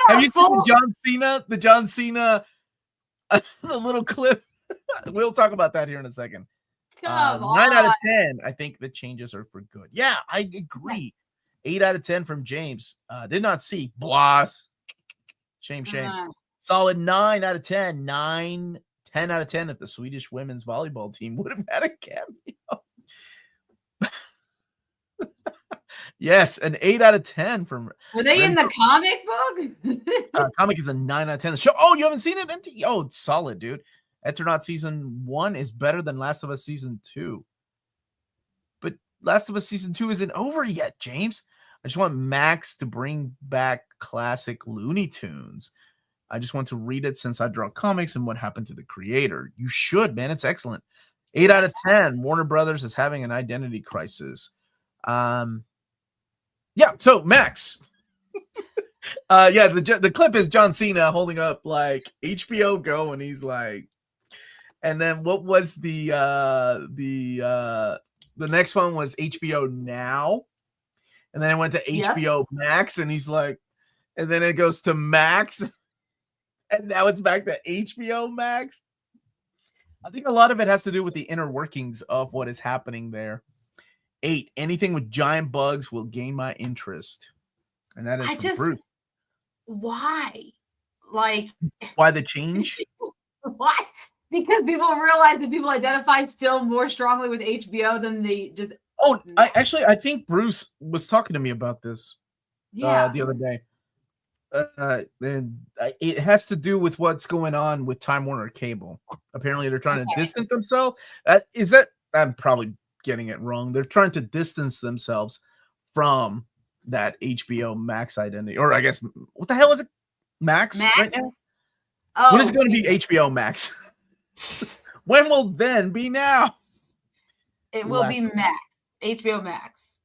Have you seen the John Cena, the little clip? We'll talk about that here in a second. 9 out of 10. I think the changes are for good. Yeah, I agree. 8 out of 10 from James. Did not see. Bloss. Shame. Solid 9 out of 10. 10 out of 10 if the Swedish women's volleyball team would have had a cameo. Yes, an 8 out of 10 from. Were they in the comic book? Comic is a 9 out of 10. The show. Oh, you haven't seen it? Oh, it's solid, dude. Eternaut season 1 is better than Last of Us season 2. But Last of Us season 2 isn't over yet, James. I just want Max to bring back classic Looney Tunes. I just want to read it since I draw comics and what happened to the creator. You should, man. It's excellent. 8 out of 10. Warner Brothers is having an identity crisis. Yeah, so Max. The clip is John Cena holding up like HBO Go, and he's like, and then what was the next one was HBO Now, and then it went to HBO Max, and he's like, and then it goes to Max, and now it's back to HBO Max. I think a lot of it has to do with the inner workings of what is happening there. 8, anything with giant bugs will gain my interest. And that is Bruce. Why? Like, why the change? Why? Because people realize that people identify still more strongly with HBO than they just. Oh, I think Bruce was talking to me about this the other day. And it has to do with what's going on with Time Warner Cable. Apparently, they're trying to distance themselves. I'm probably getting it wrong. They're trying to distance themselves from that HBO Max identity, or I guess what the hell is it? Max? Right now? Oh, when is it going to be HBO Max? When will then be now? It will be Max. HBO Max.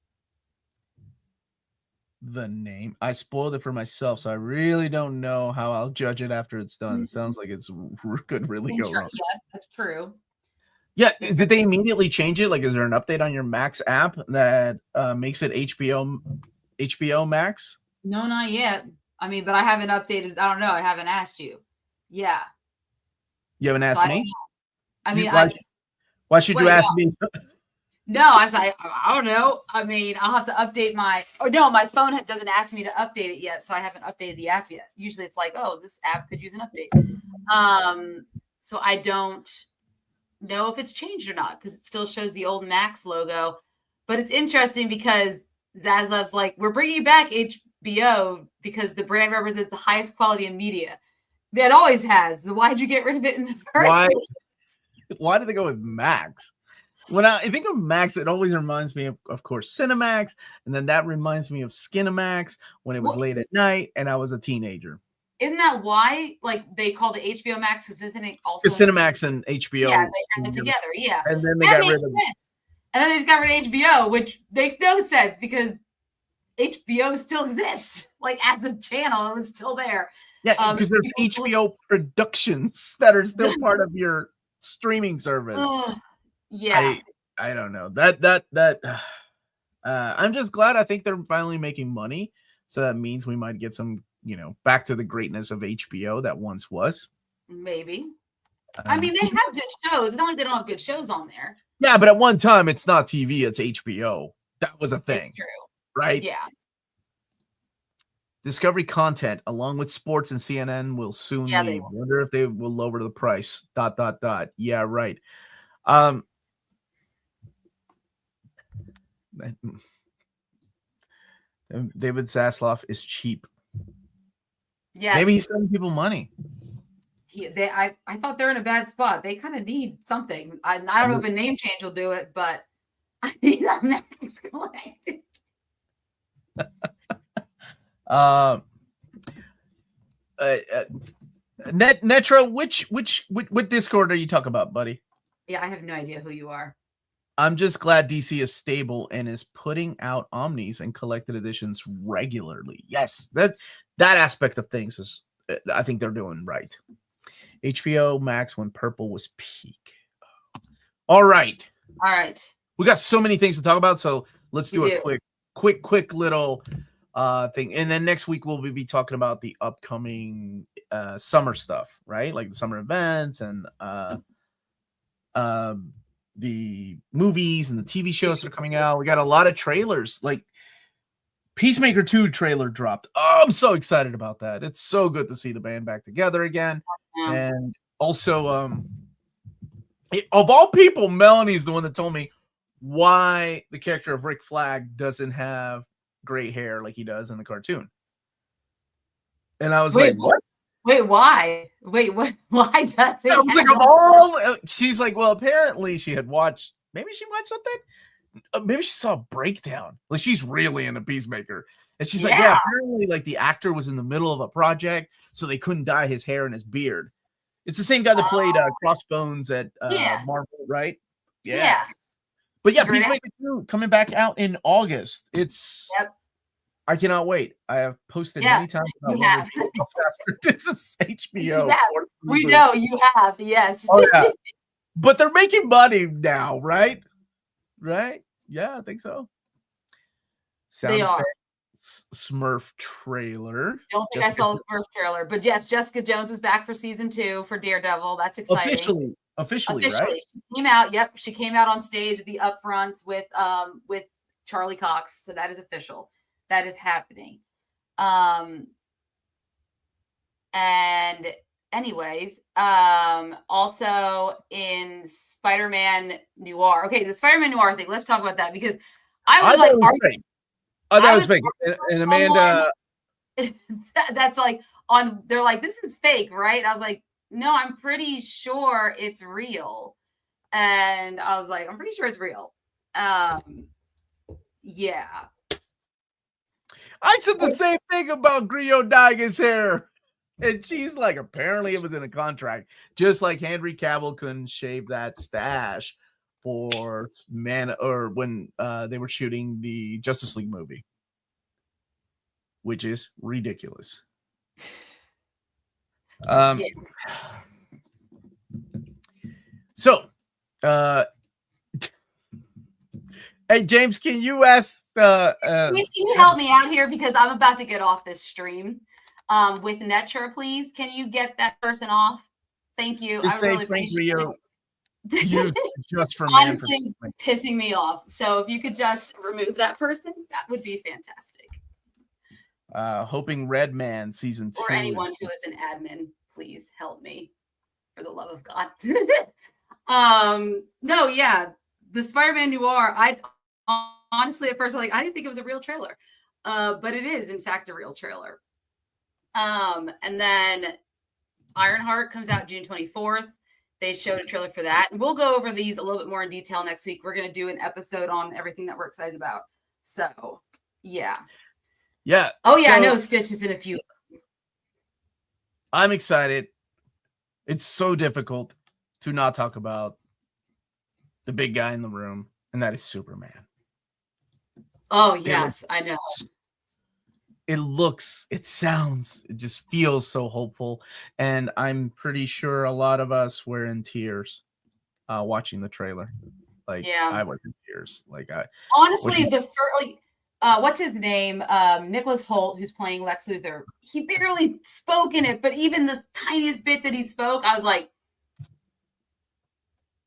The name. I spoiled it for myself, so I really don't know how I'll judge it after it's done. It sounds like it's could really go wrong. Yes, that's true. Yeah, did they immediately change it? Like, is there an update on your Max app that makes it HBO Max? No, not yet. I mean, but I haven't updated. I don't know. I haven't asked you. Yeah. You haven't asked me? I mean, why should you ask me? No, I was like, I don't know. I mean, I'll have to update my phone doesn't ask me to update it yet, so I haven't updated the app yet. Usually it's like, oh, this app could use an update. So I don't know if it's changed or not because it still shows the old Max logo. But it's interesting because Zaslav's like, we're bringing back HBO because the brand represents the highest quality in media. It always has. So why'd you get rid of it in the first place? Why did they go with Max? When I think of Max, it always reminds me of course, Cinemax, and then that reminds me of Skinemax when it was late at night and I was a teenager. Isn't that why, like, they called it HBO Max? Because isn't it also Cinemax and HBO? Yeah, they added together. Yeah, and then they got rid of it. And then they just got rid of HBO, which makes no sense because HBO still exists. Like, as a channel, it was still there. Yeah, because there's HBO productions that are still part of your streaming service. Yeah, I don't know that I'm just glad. I think they're finally making money, so that means we might get some, back to the greatness of HBO that once was. Maybe. I mean, they have good shows. It's not like they don't have good shows on there. Yeah, but at one time, it's not TV; it's HBO. That was a thing. It's true, right? Yeah. Discovery content, along with sports and CNN, will soon leave. Wonder if they will lower the price. ... Yeah, right. David Zasloff is cheap. Yes. Maybe he's sending people money. I thought they're in a bad spot. They kind of need something. I don't know if a name change will do it, but I need a Max collected. Netro, what Discord are you talking about, buddy? Yeah, I have no idea who you are. I'm just glad DC is stable and is putting out omnis and collected editions regularly. Yes, that aspect of things is, I think they're doing right. HBO Max when purple was peak. All right. We got so many things to talk about, so let's do a quick little thing. And then next week we'll be talking about the upcoming summer stuff, right? Like the summer events and the movies and the TV shows that are coming out. We got a lot of trailers. Like Peacemaker 2 trailer dropped. Oh, I'm so excited about that. It's so good to see the band back together again. And also, of all people, Melanie's the one that told me why the character of Rick Flag doesn't have gray hair like he does in the cartoon. And I was like, what? Wait, why? Wait, what? Why does it? She's like, well, apparently she had watched. Maybe she watched something. Maybe she saw a breakdown. Like she's really into Peacemaker, and she's like, yeah, apparently, like the actor was in the middle of a project, so they couldn't dye his hair and his beard. It's the same guy that played Crossbones at Marvel, right? Yeah. But yeah, Peacemaker 2 coming back out in August. It's. I cannot wait. I have posted many times about this is HBO. We know you have, yes. Oh, yeah. But they're making money now, right? Right? Yeah, I think so. They are. Smurf trailer. Don't think I saw the Smurf trailer, but yes, Jessica Jones is back for season 2 for Daredevil. That's exciting. Officially, right? She came out. Yep, she came out on stage at the upfronts with Charlie Cox. So that is official. That is happening. And anyways, also in Spider-Man Noir. Okay, the Spider-Man Noir thing. Let's talk about that because I thought it was fake. And Amanda, that's like on. They're like, this is fake, right? I was like, no, I'm pretty sure it's real. And I was like, I'm pretty sure it's real. Yeah. I said the same thing about Grillo dyeing his hair. And she's like, apparently it was in a contract. Just like Henry Cavill couldn't shave that stash for when they were shooting the Justice League movie. Which is ridiculous. So hey James, can you ask can you help me out here because I'm about to get off this stream with Netra, please? Can you get that person off? Thank you. Just say Frank Rio. You just for honestly pissing me off. So if you could just remove that person, that would be fantastic. Hoping Red Man season 2. Or anyone who is an admin, please help me for the love of God. No, yeah. The Spider-Man Noir, I honestly at first I didn't think it was a real trailer. But it is in fact a real trailer. And then Ironheart comes out June 24th. They showed a trailer for that. And we'll go over these a little bit more in detail next week. We're going to do an episode on everything that we're excited about. So, yeah. Yeah. Oh, yeah, I know Stitch is in a few. I'm excited. It's so difficult to not talk about the big guy in the room, and that is Superman. Oh, yes, I know. It looks, it sounds, it just feels so hopeful. And I'm pretty sure a lot of us were in tears watching the trailer. Like Yeah. I was in tears. Like honestly, the first, what's his name? Nicholas Hoult, who's playing Lex Luthor. He barely spoke in it, but even the tiniest bit that he spoke, I was like,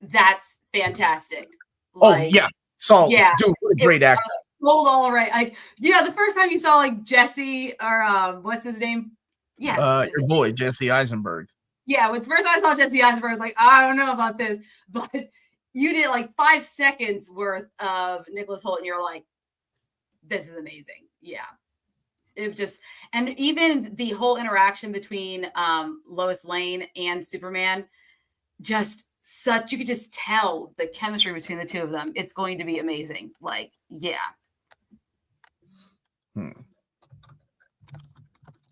"That's fantastic." Like, yeah, Saul, yeah, dude, what a great actor. Sold all right. Like, the first time you saw like Jesse or what's his name? Yeah, your boy Jesse Eisenberg. Yeah, when first I saw Jesse Eisenberg, I was like, I don't know about this, but you did like 5 seconds worth of Nicholas Hoult, and you're like, this is amazing. Yeah. It just, and even the whole interaction between Lois Lane and Superman, just you could just tell the chemistry between the two of them. It's going to be amazing. Like, yeah.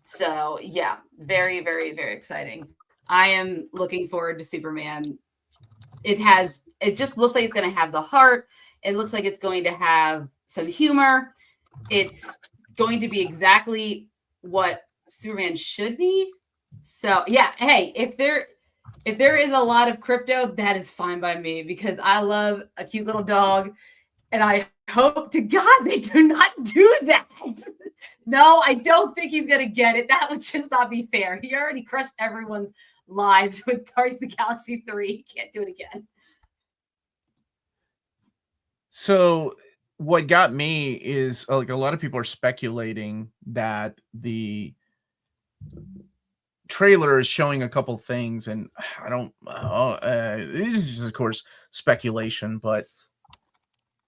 So yeah, very, very, very exciting. I am looking forward to Superman. It just looks like it's going to have the heart. It looks like it's going to have some humor. It's going to be exactly what Superman should be. So yeah, hey, if there is a lot of crypto, that is fine by me, because I love a cute little dog, and I hope to God they do not do that. No, I don't think he's going to get it. That would just not be fair. He already crushed everyone's lives with Guardians of the Galaxy 3. He can't do it again. So what got me is like a lot of people are speculating that the trailer is showing a couple things, and I don't this is of course speculation, but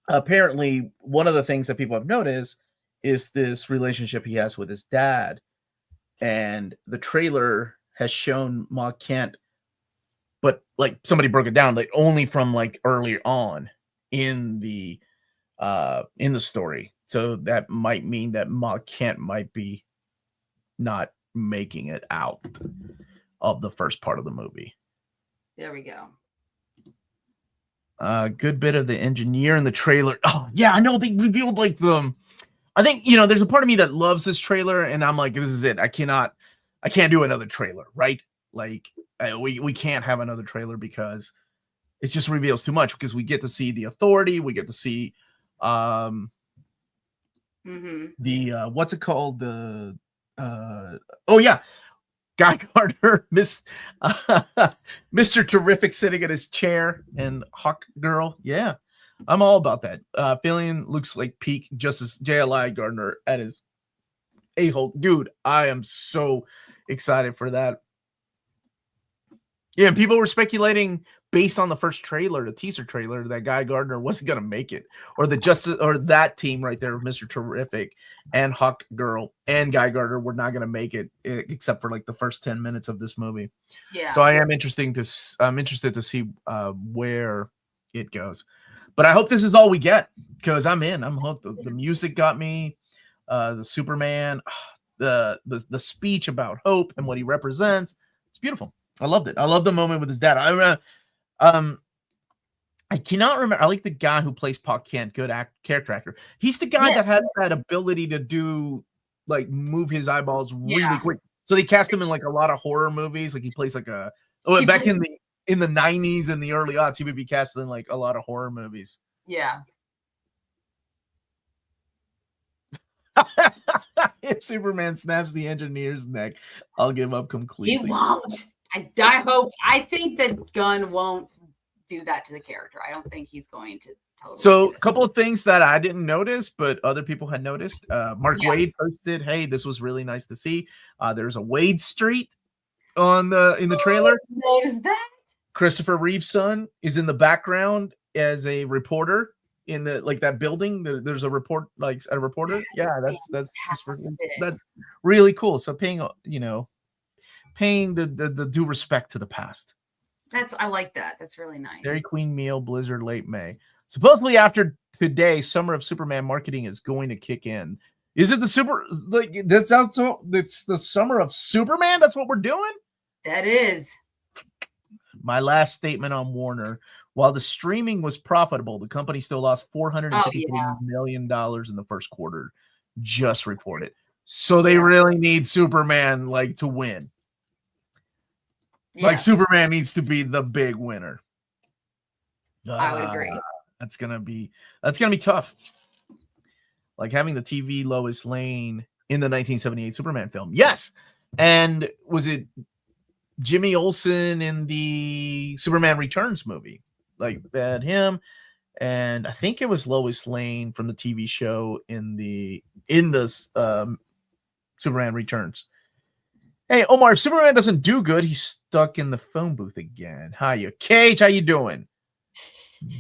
apparently one of the things that people have noticed is this relationship he has with his dad, and the trailer has shown Ma Kent, but like somebody broke it down, like only from like early on in the story. So that might mean that Ma Kent might be not making it out of the first part of the movie. There we go. Good bit of the engineer in the trailer. Oh yeah, I know they revealed like I think, there's a part of me that loves this trailer, and I'm like, this is it. I can't do another trailer, right? Like we can't have another trailer because it just reveals too much, because we get to see the Authority, we get to see the what's it called, the Guy Gardner, Mr. Terrific sitting in his chair, and Hawk Girl. Yeah, I'm all about that. Feeling looks like peak Justice JLI Gardner at his a-hole. Dude, I am so excited for that. Yeah, people were speculating based on the first trailer, the teaser trailer, that Guy Gardner wasn't gonna make it, or that team right there, Mr. Terrific and Hawk Girl and Guy Gardner, were not gonna make it, except for like the first 10 minutes of this movie. Yeah. So I'm interested to see where it goes, but I hope this is all we get, because I'm in. I'm hooked. The music got me. The Superman, the speech about hope and what he represents. It's beautiful. I loved it. I love the moment with his dad. I cannot remember. I like the guy who plays Pa Kent. Good character actor. He's the guy that has that ability to do, like, move his eyeballs really quick. So they cast him in like a lot of horror movies. Like he plays like back in the 90s and the early aughts, he would be cast in like a lot of horror movies. Yeah. If Superman snaps the engineer's neck, I'll give up completely. He won't. I think that Gunn won't do that to the character. I don't think he's going to totally. So a couple of things that I didn't notice, but other people had noticed. Mark Waid posted, "Hey, this was really nice to see." There's a Wade Street in the trailer. Noticed that. Christopher Reeve's son is in the background as a reporter in that building. There's a reporter. Yeah, that's really cool. So paying the due respect to the past. I like that. That's really nice. Dairy Queen meal, Blizzard, late May. Supposedly after today, Summer of Superman marketing is going to kick in. Is it the it's the Summer of Superman? That's what we're doing? That is. My last statement on Warner. While the streaming was profitable, the company still lost $453 million in the first quarter. Just reported. So they really need Superman to win. Yes. Superman needs to be the big winner. I would agree. That's gonna be tough. Like having the TV Lois Lane in the 1978 Superman film. Yes. And was it Jimmy Olsen in the Superman Returns movie? Like that him, and I think it was Lois Lane from the TV show in the Superman Returns. Hey Omar, if Superman doesn't do good, he's stuck in the phone booth again. Hiya, Cage, how you doing?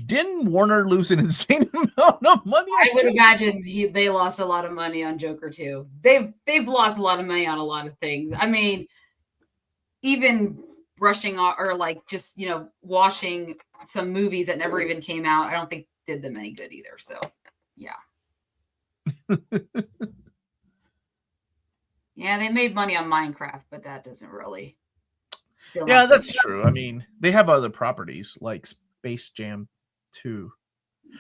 Didn't Warner lose an insane amount of money? I would imagine they lost a lot of money on Joker too. They've lost a lot of money on a lot of things. I mean, even brushing off or like just washing some movies that never even came out, I don't think did them any good either. So yeah. Yeah, they made money on Minecraft, but that doesn't really still. Yeah, that's true. I mean, they have other properties like Space Jam 2.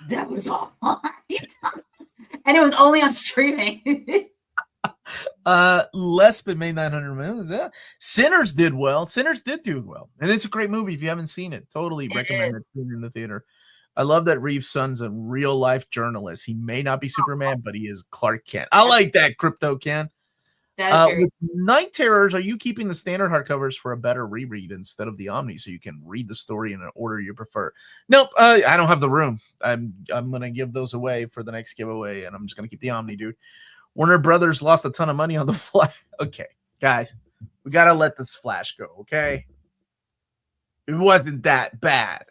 That was all right. And it was only on streaming. Lespin made 900 million. Yeah. Sinners did well. Sinners did do well. And it's a great movie if you haven't seen it. Totally recommend it in the theater. I love that Reeves' son's a real life journalist. He may not be Superman, but he is Clark Kent. I like that, Crypto Ken. With Night Terrors, are you keeping the standard hardcovers for a better reread instead of the Omni so you can read the story in an order you prefer? Nope, I don't have the room. I'm going to give those away for the next giveaway, and I'm just going to keep the Omni, dude. Warner Brothers lost a ton of money on the Flash. Okay, guys, we got to let this Flash go, okay? It wasn't that bad.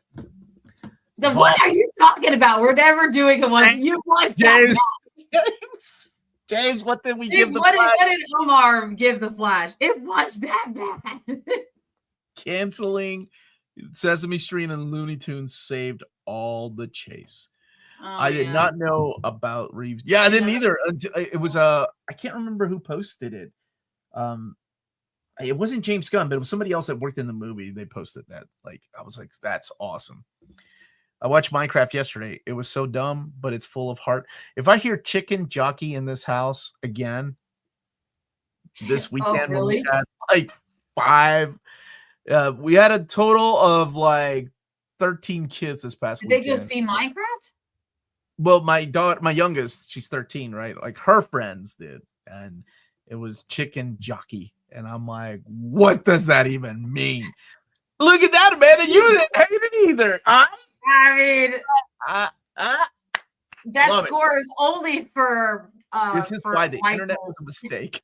What are you talking about? We're never doing a one. You was James. James, what did we give the Flash? What did Omar give the Flash? It was that bad. Canceling Sesame Street and Looney Tunes saved all the chase. I did not know about Reeves. Yeah, I didn't either. It was I can't remember who posted it. It wasn't James Gunn, but it was somebody else that worked in the movie. They posted that. Like, I was like, that's awesome. I watched Minecraft yesterday. It was so dumb, but it's full of heart. If I hear Chicken Jockey in this house again this weekend, when we had like 5, we had a total of like 13 kids this past weekend. Did they go see Minecraft? Well, my daughter, my youngest, she's 13, right? Like her friends did, and it was Chicken Jockey, and I'm like, what does that even mean? Look at that, Amanda. You didn't hate it either. I mean, that score is only for. This is why the internet was a mistake.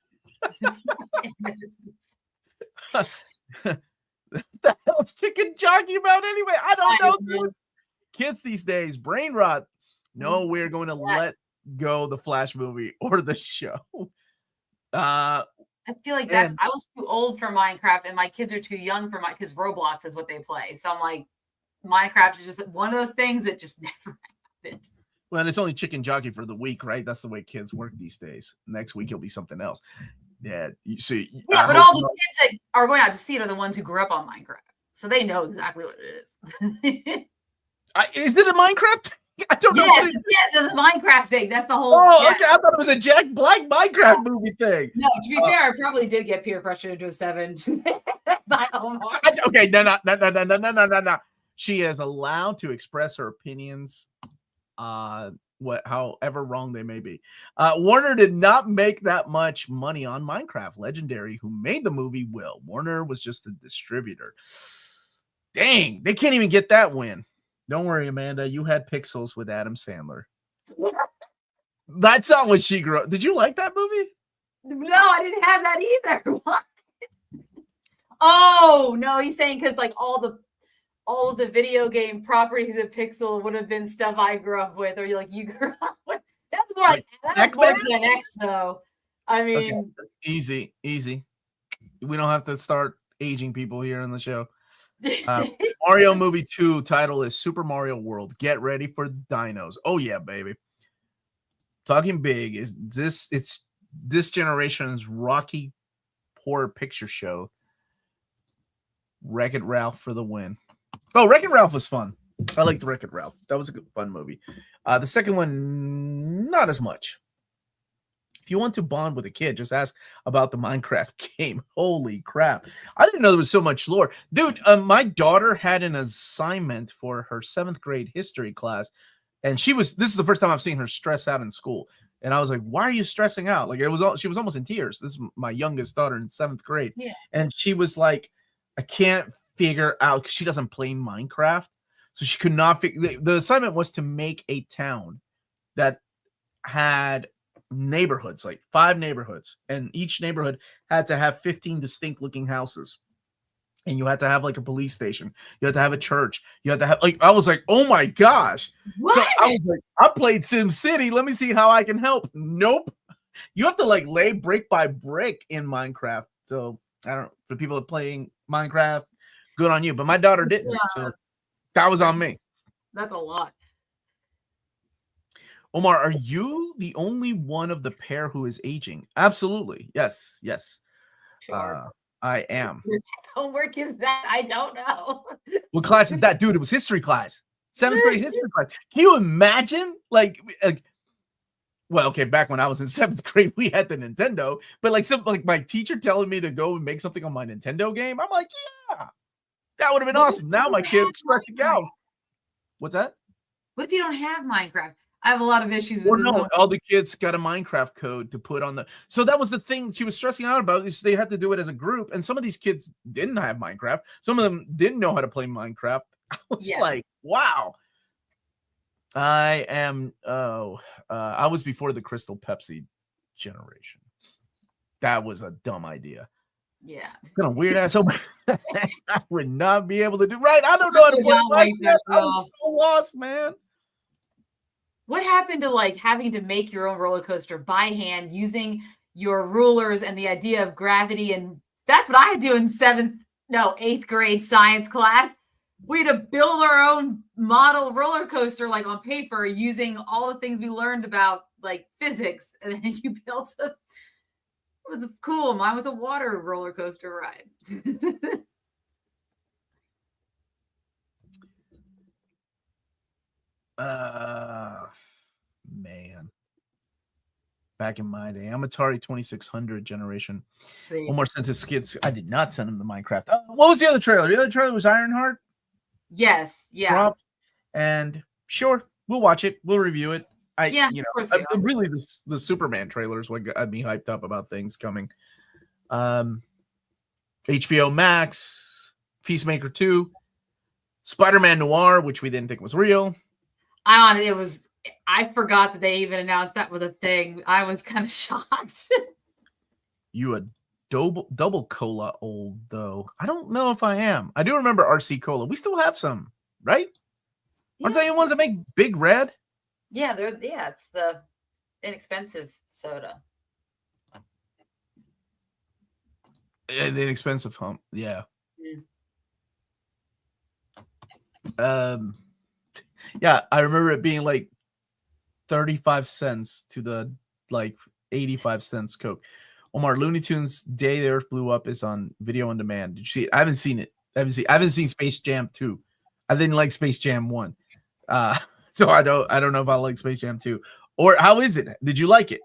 The hell's Chicken Jockey about anyway? I don't know. Dude. Kids these days, brain rot. No, we're going to let go the Flash movie or the show. I feel like I was too old for Minecraft, and my kids are too young for because Roblox is what they play. So I'm like, Minecraft is just one of those things that just never happened. Well, it's only Chicken Jockey for the week, right? That's the way kids work these days. Next week it'll be something else. Yeah, you see. Yeah, but all the kids that are going out to see it are the ones who grew up on Minecraft, so they know exactly what it is. Is it a Minecraft? I don't know. Yes, it's a Minecraft thing. That's the whole. Oh, okay. I thought it was a Jack Black Minecraft movie thing. No, to be fair, I probably did get peer pressure into a 7 by Omar. Okay, no. She is allowed to express her opinions, however wrong they may be. Warner did not make that much money on Minecraft. Legendary, who made the movie, will. Warner was just a distributor. Dang, they can't even get that win. Don't worry, Amanda. You had Pixels with Adam Sandler. That's not what she grew up. Did you like that movie? No, I didn't have that either. What? Oh no, he's saying because like all of the video game properties of Pixel would have been stuff I grew up with, or you grew up with. That's more like that's more Gen X though. I mean, okay. Easy. We don't have to start aging people here in the show. Mario Movie 2 title is Super Mario World. Get ready for dinos. Oh yeah, baby. Talking big is this. It's this generation's Rocky Horror Picture Show. Wreck-It Ralph for the win. Oh, Wreck-It Ralph was fun. I liked Wreck-It Ralph. That was a good, fun movie. The second one, not as much. If you want to bond with a kid, just ask about the Minecraft game. Holy crap. I didn't know there was so much lore. Dude, my daughter had an assignment for her 7th grade history class And this is the first time I've seen her stress out in school. And I was like, why are you stressing out? Like she was almost in tears. This is my youngest daughter in 7th grade. Yeah. And she was like, I can't figure out, because she doesn't play Minecraft. So she could not figure, the assignment was to make a town that had neighborhoods, like 5 neighborhoods. And each neighborhood had to have 15 distinct looking houses. And you had to have like a police station. You had to have a church. You had to have I was like, oh my gosh. What? So I was like, I played Sim City. Let me see how I can help. Nope. You have to like lay brick by brick in Minecraft. So I don't know, for people playing Minecraft, good on you. But my daughter didn't. Yeah. So that was on me. That's a lot. Omar, are you the only one of the pair who is aging? Absolutely. Yes. Sure. I am. What homework is that? I don't know. What class is that, dude? It was history class. 7th grade history class. Can you imagine? Like, well, okay, back when I was in 7th grade, we had the Nintendo, but like my teacher telling me to go and make something on my Nintendo game, I'm like, yeah, that would have been awesome. Now my kid's stressing out. What's that? What if you don't have Minecraft? I have a lot of issues with all the kids got a Minecraft code to put on so that was the thing she was stressing out about, is they had to do it as a group, and some of these kids didn't have Minecraft. Some of them didn't know how to play Minecraft. I was like, wow. I was before the Crystal Pepsi generation. That was a dumb idea. Yeah. Kind of weird ass. I would not be able to do right. I don't know how to play Minecraft. I was so lost, man. What happened to like having to make your own roller coaster by hand using your rulers and the idea of gravity? And that's what I do in 8th grade science class. We had to build our own model roller coaster, like on paper, using all the things we learned about like physics. And then you built it was cool. Mine was a water roller coaster ride. Man, back in my day, I'm Atari 2600 generation. Sweet. Omar sent his kids. I did not send him the Minecraft. What was the other trailer? The other trailer was Ironheart. Yes, yeah. Dropped, and sure, we'll watch it. We'll review it. Really, the Superman trailer is what got me hyped up about things coming. HBO Max, Peacemaker 2, Spider-Man Noir, which we didn't think was real. I forgot that they even announced that was a thing. I was kind of shocked. You a double cola old though. I don't know if I am. I do remember RC Cola. We still have some, right? Yeah. Aren't they the ones that make Big Red? Yeah, it's the inexpensive soda. The inexpensive hump. Yeah. Yeah, I remember it being like 35 cents to the like 85 cents Coke. Omar, Looney Tunes Day the Earth Blew Up is on video on demand. Did you see it? I haven't seen it. I haven't seen Space Jam 2. I didn't like Space Jam 1. So I don't know if I like Space Jam 2. Or how is it? Did you like it?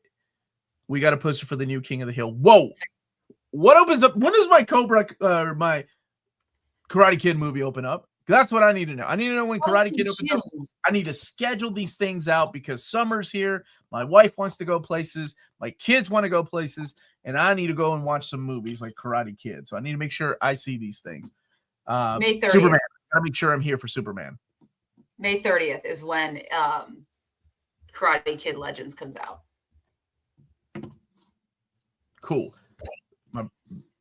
We got a poster for the new King of the Hill. Whoa. What opens up? When does my my Karate Kid movie open up? That's what I need to know. I need to know when Karate Kid opens up. I need to schedule these things out because summer's here. My wife wants to go places. My kids want to go places. And I need to go and watch some movies like Karate Kid. So I need to make sure I see these things. May 30th. Superman. I gotta make sure I'm here for Superman. May 30th is when Karate Kid Legends comes out. Cool. My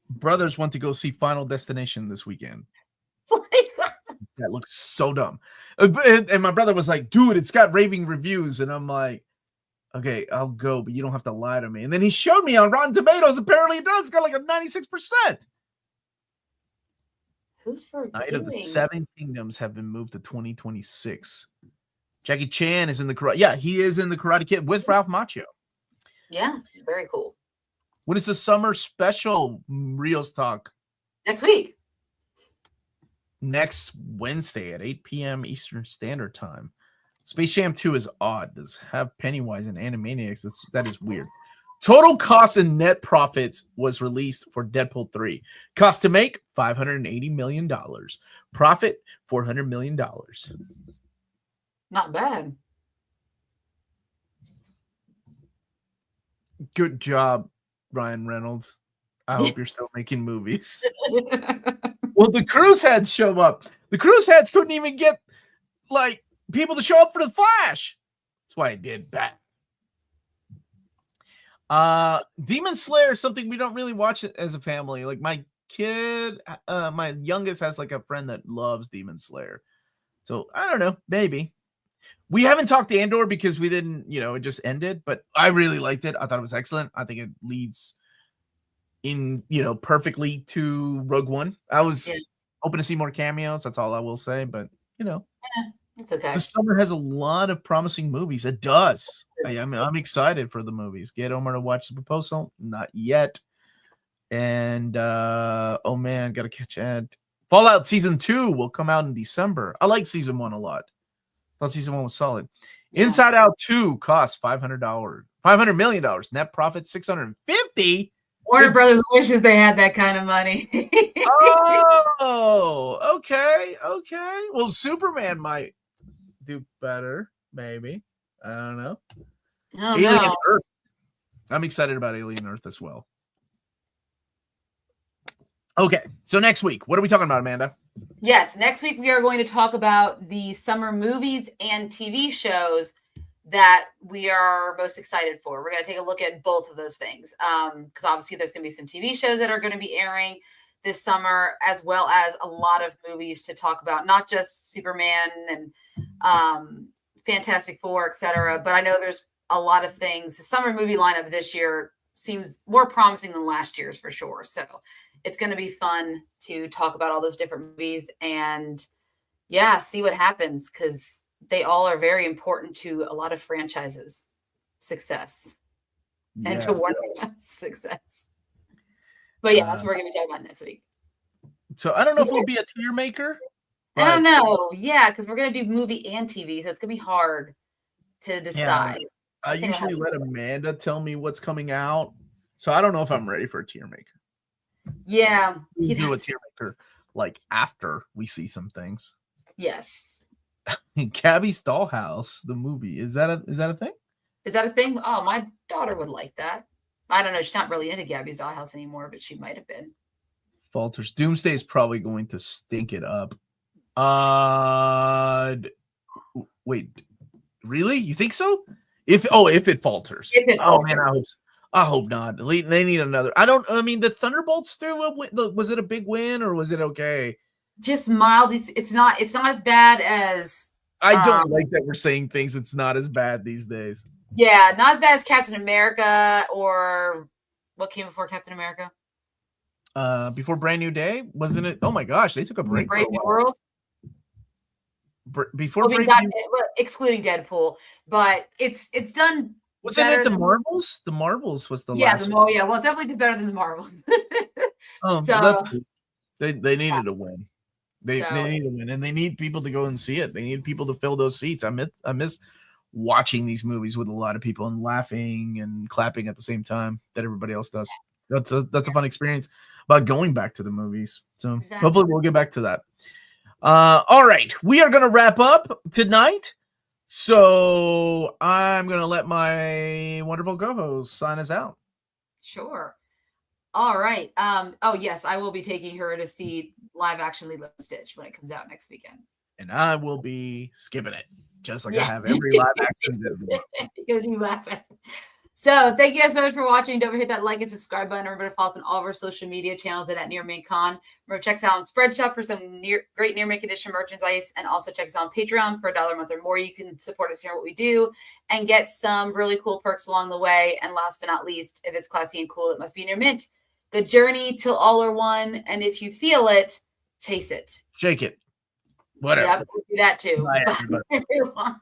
brothers want to go see Final Destination this weekend. That looks so dumb. And my brother was like, dude, it's got raving reviews. And I'm like, okay, I'll go, but you don't have to lie to me. And then he showed me on Rotten Tomatoes. Apparently it does. It's got like a 96%. Who's forgetting? Night of the Seven Kingdoms have been moved to 2026. Jackie Chan is in the Karate. Yeah, he is in the Karate Kid with Ralph Macchio. Yeah, very cool. What is the summer special Reelz Talk? Next week. Next Wednesday at 8 p.m. Eastern Standard Time. Space Jam 2 is odd. Does have Pennywise and Animaniacs. That is weird. Total cost and net profits was released for Deadpool 3. Cost to make $580 million. Profit $400 million. Not bad. Good job, Ryan Reynolds. I hope you're still making movies. Well, the cruise heads show up. The cruise heads couldn't even get like people to show up for the Flash. That's why I did bad. Demon Slayer is something we don't really watch it as a family. Like my kid, my youngest has like a friend that loves Demon Slayer. So I don't know, maybe. We haven't talked to Andor because we didn't, it just ended, but I really liked it. I thought it was excellent. I think it leads in, perfectly to Rogue One. I was hoping to see more cameos. That's all I will say, but it's okay. The summer has a lot of promising movies. It does. I'm excited for the movies. Get Omar to watch The Proposal. Not yet. And oh man, gotta catch it. Fallout Season 2 will come out in December. I like Season 1 a lot. Thought Season 1 was solid. Yeah. Inside Out 2 costs $500 million. Net profit $650. Warner Brothers wishes they had that kind of money. Oh, okay. Well, Superman might do better, maybe. I don't know. Alien Earth. I'm excited about Alien Earth as well. Okay, so next week, what are we talking about, Amanda? Yes, next week we are going to talk about the summer movies and TV shows that we are most excited for. We're going to take a look at both of those things because obviously there's going to be some TV shows that are going to be airing this summer, as well as a lot of movies to talk about, not just Superman and Fantastic Four, etc. But I know there's a lot of things. The summer movie lineup this year seems more promising than last year's for sure. So it's going to be fun to talk about all those different movies and see what happens because they all are very important to a lot of franchises' success and to Warner success. But that's what we're going to be talking about next week. So I don't know if it'll be a tier maker. I don't know. Yeah, because we're going to do movie and TV, so it's going to be hard to decide. Yeah, I usually let Amanda tell me what's coming out, so I don't know if I'm ready for a tier maker. Yeah. We'll do a tier maker like after we see some things. Yes. Gabby's Dollhouse, the movie. Is that a thing? Is that a thing? Oh, my daughter would like that. I don't know. She's not really into Gabby's Dollhouse anymore, but she might have been. Falters. Doomsday is probably going to stink it up. Wait, really? You think so? If it falters. Man, I hope not. They need another. The Thunderbolts was it a big win or was it okay? Just mild. It's not as bad as. I don't like that we're saying things. It's not as bad these days. Yeah, not as bad as Captain America or what came before Captain America. Before Brand New Day, wasn't it? Oh my gosh, they took a break. Brave New World. Before excluding Deadpool, but it's done. Wasn't it the Marvels? The Marvels was the last. Well, it definitely did better than the Marvels. So that's cool. They needed a win. They need a win, and they need people to go and see it. They need people to fill those seats. I miss watching these movies with a lot of people and laughing and clapping at the same time that everybody else does. That's a fun experience about going back to the movies. So hopefully we'll get back to that. All right, we are going to wrap up tonight. So I'm going to let my wonderful co-host sign us out. Sure. All right. Oh yes, I will be taking her to see live action Lilo and Stitch when it comes out next weekend. And I will be skipping it, just like I have every live action Disney. Because you laugh at it. So thank you guys so much for watching. Don't forget that like and subscribe button. Remember to follow us on all of our social media channels at nearmintcon. Remember, check us out on Spreadshop for some great Near Mint Edition merchandise. And also check us out on Patreon for $1 a month or more. You can support us here in what we do and get some really cool perks along the way. And last but not least, if it's classy and cool, it must be Near Mint. Good journey till all are one. And if you feel it, chase it. Shake it. Whatever. Yeah, do that too. Bye, everybody. Bye, everyone.